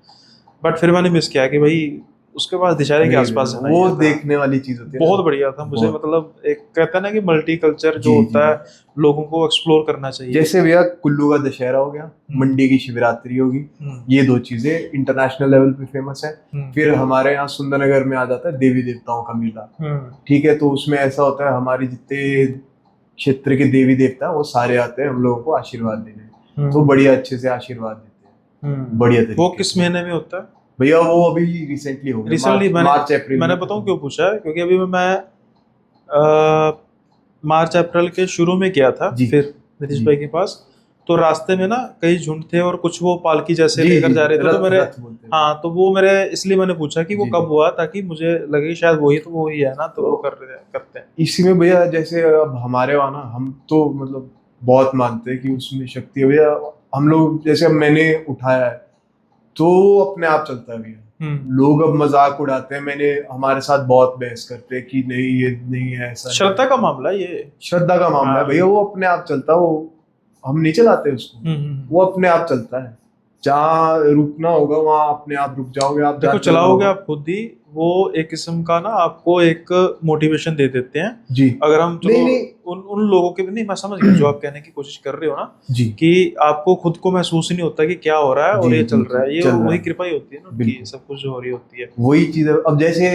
बट फिर मैंने मिस किया कि भाई उसके बाद दशहरे के नहीं, आसपास जाना ही वो था। देखने वाली चीज होती है बहुत ना। बढ़िया था मुझे, बहुत। मतलब एक कहता है ना कि मल्टी कल्चर जो जी, होता जी। है लोगों को एक्सप्लोर करना चाहिए। जैसे भैया कुल्लू का दशहरा हो गया, मंडी की शिवरात्रि होगी, ये 2 चीजें इंटरनेशनल लेवल पे फेमस है। फिर हमारे यहाँ सुंदरनगर में आ जाता है देवी देवताओं का मेला। ठीक है, तो उसमें ऐसा होता है हमारे जितने क्षेत्र के देवी देवता हैं वो सारे आते हैं हम लोगों को आशीर्वाद देने, तो बढ़िया अच्छे से आशीर्वाद देते हैं बढ़िया तरीके वो किस महीने में होता है भैया? वो अभी रिसेंटली हो गया, रिसेंटली? मार्च अप्रैल मैंने में। बताऊं क्यों पूछा है, क्योंकि अभी मैं मार्च अप्रैल के शुरू में गया था जी। फिर नीतीश जी। भाई के पास। तो रास्ते में ना कई झुंड थे और कुछ वो पालकी जैसे जी, लेकर जी, जा रहे थे। तो रथ- मेरे रथ बोलते हैं। हाँ, तो वो मेरे इसलिए मैंने पूछा कि वो जी, कब जी। हुआ, ताकि मुझे लगे कि शायद वही, तो वो ही है ना, तो वो करते हैं। इसी में भैया जैसे अब हमारे वहाँ ना हम तो मतलब बहुत मानते हैं कि उसमें शक्ति है भैया। हम लोग जैसे अब मैंने उठाया है तो अपने आप चलता है भैया। लोग अब मजाक उड़ाते हैं, मैंने हमारे साथ बहुत बहस करते हैं कि नहीं ये नहीं है, ऐसा श्रद्धा का मामला है ये, श्रद्धा का मामला है हाँ। भैया। वो अपने आप चलता है, वो हम नहीं चलाते उसको, वो अपने आप चलता है। जहाँ रुकना होगा वहाँ अपने आप रुक जाओगे आप, देखो जहाँ चलाओगे चलना आप खुद ही, वो एक किस्म का ना आपको एक मोटिवेशन दे देते हैं। जी। अगर हम चलो नहीं, नहीं। उन लोगों के भी नहीं, मैं समझ गया जो आप कहने की कोशिश कर रहे हो ना, जी कि आपको खुद को महसूस ही नहीं होता कि क्या हो रहा है और जी, ये जी, चल रहा है, जी, ये चल रहा वही है। कृपा ही होती है ना उनकी, बिल्कुल। सब कुछ जो हो रही होती है वही चीज है। अब जैसे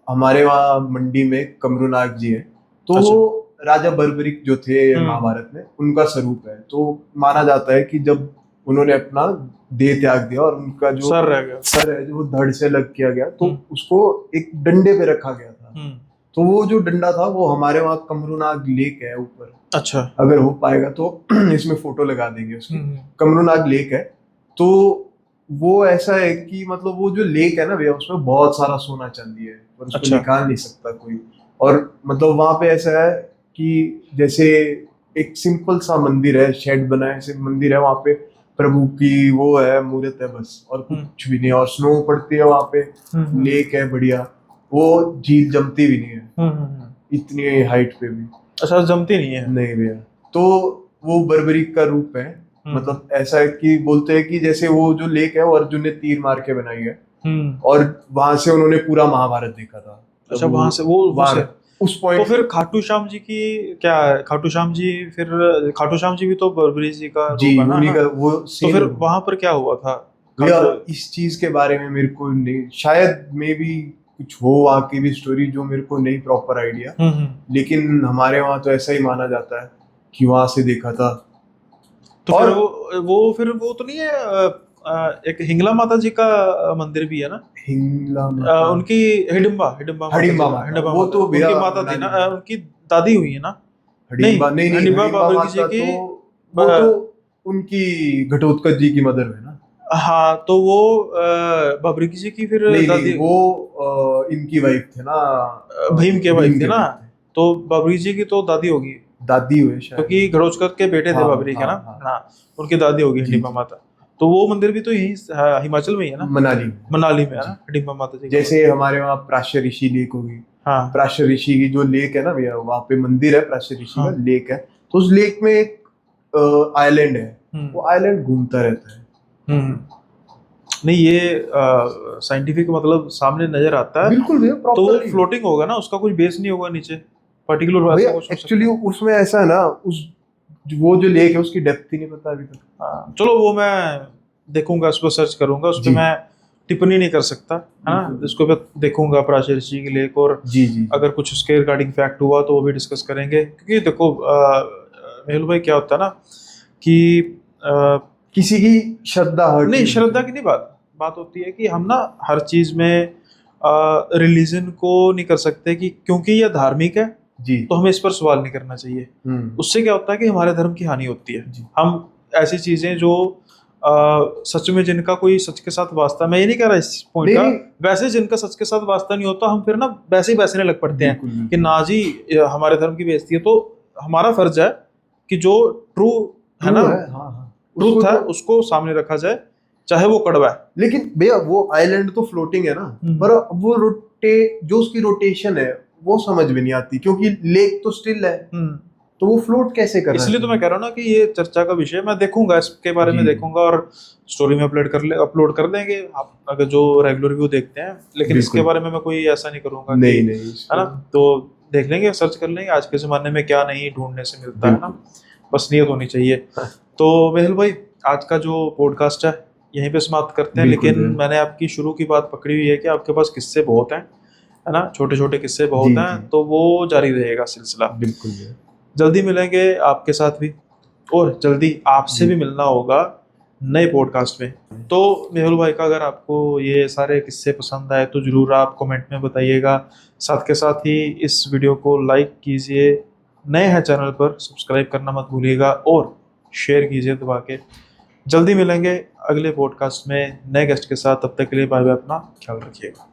हमारे वहाँ मंडी में कमरूनाग जी है, तो अच्छा। वो राजा बर्बरिक जो थे महाभारत में उनका स्वरूप है। तो माना जाता है कि जब उन्होंने अपना देह त्याग दिया और उनका जो सर रह गया, सर है जो धड़ से लग किया गया, तो उसको एक डंडे पे रखा गया था। तो वो जो डंडा था वो हमारे वहाँ कमरूनाग लेक है ऊपर। अच्छा। अगर हो पाएगा तो इसमें फोटो लगा देंगे उसकी। कमरूनाग लेक है, तो वो ऐसा है कि मतलब वो जो लेक है ना भैया, उसमें बहुत सारा सोना चांदी है और उसको अच्छा। निकाल नहीं सकता कोई। और मतलब वहां पे ऐसा है कि जैसे एक सिंपल सा मंदिर है, शेड बना है, ऐसे मंदिर है वहां पे, प्रभु की वो है मूर्त है बस, और कुछ भी नहीं। और स्नो पड़ती है वहां पे, लेक है बढ़िया, वो झील जमती भी नहीं है इतनी हाइट पे भी। अच्छा, जमती नहीं है? नहीं भैया। तो वो बर्बरिक का रूप है। मतलब ऐसा है कि बोलते हैं कि जैसे वो जो लेक है वो अर्जुन ने तीर मार के बनाई है, और वहां से उन्होंने पूरा महाभारत देखा था। अच्छा, वहां से वो उस पॉइंट। तो फिर खाटू श्याम जी की क्या है? खाटू श्याम जी, फिर खाटू श्याम जी भी तो बर्बरी जी का जी, रूप है ना? उन्हीं का वो तो फिर वहां पर क्या हुआ था? भैया इस चीज के बारे में मेरे को नहीं, शायद मे भी कुछ हो वहाँ की भी स्टोरी जो मेरे को नहीं प्रॉपर आइडिया, लेकिन हमारे वहाँ तो ऐसा ही माना जाता है कि वहां से देखा था। तो और फिर वो तो नहीं है, एक हिंगला माता जी का मंदिर भी है ना? हिंगला उनकी हिडिंबा वो तो उनकी माता थी ना, उनकी दादी हुई है ना? हिडिंबा नहीं, हिडिंबा बाबरी जी की, वो तो उनकी घटोत्कच जी की मदर है ना? हाँ, तो वो बाबरी जी की फिर दादी, वो इनकी वाइफ थे ना, भीम के वाइफ थे ना? तो बाबरी जी की तो दादी होगी, दादी हुए शायद, क्योंकि घड़ोचकत के बेटे थे बाबरी के ना। हाँ, उनकी दादी होगी हिडिंबा माता। तो वो मंदिर भी तो यही हिमाचल में ही है ना? मनाली में है ना हिडिंबा माता जी। जैसे हमारे वहाँ प्राश्य ऋषि लेक होगी, हाँ, प्राश्य ऋषि की जो लेक है ना भैया, वहाँ पे मंदिर है, प्राश्य ऋषि का लेक है। तो उस लेक में एक आइलैंड है, वो आइलैंड घूमता रहता है। नहीं, ये साइंटिफिक मतलब सामने नजर आता है बिल्कुल भैया, तो वो फ्लोटिंग होगा ना, उसका कुछ बेस नहीं होगा नीचे पर्टिकुलर। एक्चुअली उसमें ऐसा है ना, उस वो जो लेक है उसकी डेप्थ ही नहीं पता अभी तक। हाँ, चलो वो मैं देखूंगा, उस पर सर्च करूंगा, उस पर मैं टिप्पणी नहीं कर सकता है ना, इसको मैं देखूंगा प्राचीर ऋषि की लेक, और जी अगर कुछ उसके रिगार्डिंग फैक्ट हुआ तो वो भी डिस्कस करेंगे। क्योंकि देखो मेहुल भाई, क्या होता है ना कि किसी की श्रद्धा नहीं, श्रद्धा की नहीं बात होती है कि हम ना हर चीज में रिलीजन को नहीं कर सकते कि क्योंकि यह धार्मिक है जी, तो हमें इस पर सवाल नहीं करना चाहिए। उससे क्या होता है कि हमारे धर्म की हानि होती है। हम ऐसी चीजें जो सच में जिनका कोई सच के साथ वास्ता, मैं ये नहीं कह रहा इस पॉइंट का, वैसे जिनका सच के साथ वास्ता नहीं होता, हम फिर ना वैसे ही बैसने लग पड़ते हैं कि ना जी हमारे धर्म की बेइज्जती है, तो हमारा फर्ज है कि जो ट्रू है ना, हाँ हाँ ट्रूथ है उसको सामने रखा जाए, चाहे वो कड़वा है। लेकिन भैया वो आइलैंड तो फ्लोटिंग है ना, पर वो जो उसकी रोटेशन है वो समझ में नहीं आती, क्योंकि लेक तो स्टिल है, तो वो फ्लोट कैसे कर रहा है? इसलिए तो मैं कह रहा हूँ ना कि ये चर्चा का विषय, मैं देखूंगा इसके बारे में, देखूंगा और स्टोरी में अपलोड कर देंगे आप अगर जो रेगुलर व्यू देखते हैं। लेकिन इसके बारे में मैं कोई ऐसा नहीं करूंगा नहीं नहीं है ना, तो देख लेंगे, सर्च कर लेंगे आज के ज़माने में क्या नहीं ढूंढने से मिलता है ना, बस नीयत होनी चाहिए। तो मेहुल भाई आज का जो पॉडकास्ट है यहीं पे समाप्त करते हैं, लेकिन मैंने आपकी शुरू की बात पकड़ी हुई है कि आपके पास किस्से बहुत हैं, है ना, छोटे छोटे किस्से बहुत हैं, तो वो जारी रहेगा सिलसिला। बिल्कुल जल्दी मिलेंगे आपके साथ भी, और जल्दी आपसे भी मिलना होगा नए पॉडकास्ट में। तो मेहुल भाई का अगर आपको ये सारे किस्से पसंद आए तो ज़रूर आप कमेंट में बताइएगा, साथ के साथ ही इस वीडियो को लाइक कीजिए, नए हैं चैनल पर सब्सक्राइब करना मत भूलिएगा और शेयर कीजिए दबा के। जल्दी मिलेंगे अगले पॉडकास्ट में नए गेस्ट के साथ, तब तक के लिए बाय बाय, अपना ख्याल रखिएगा।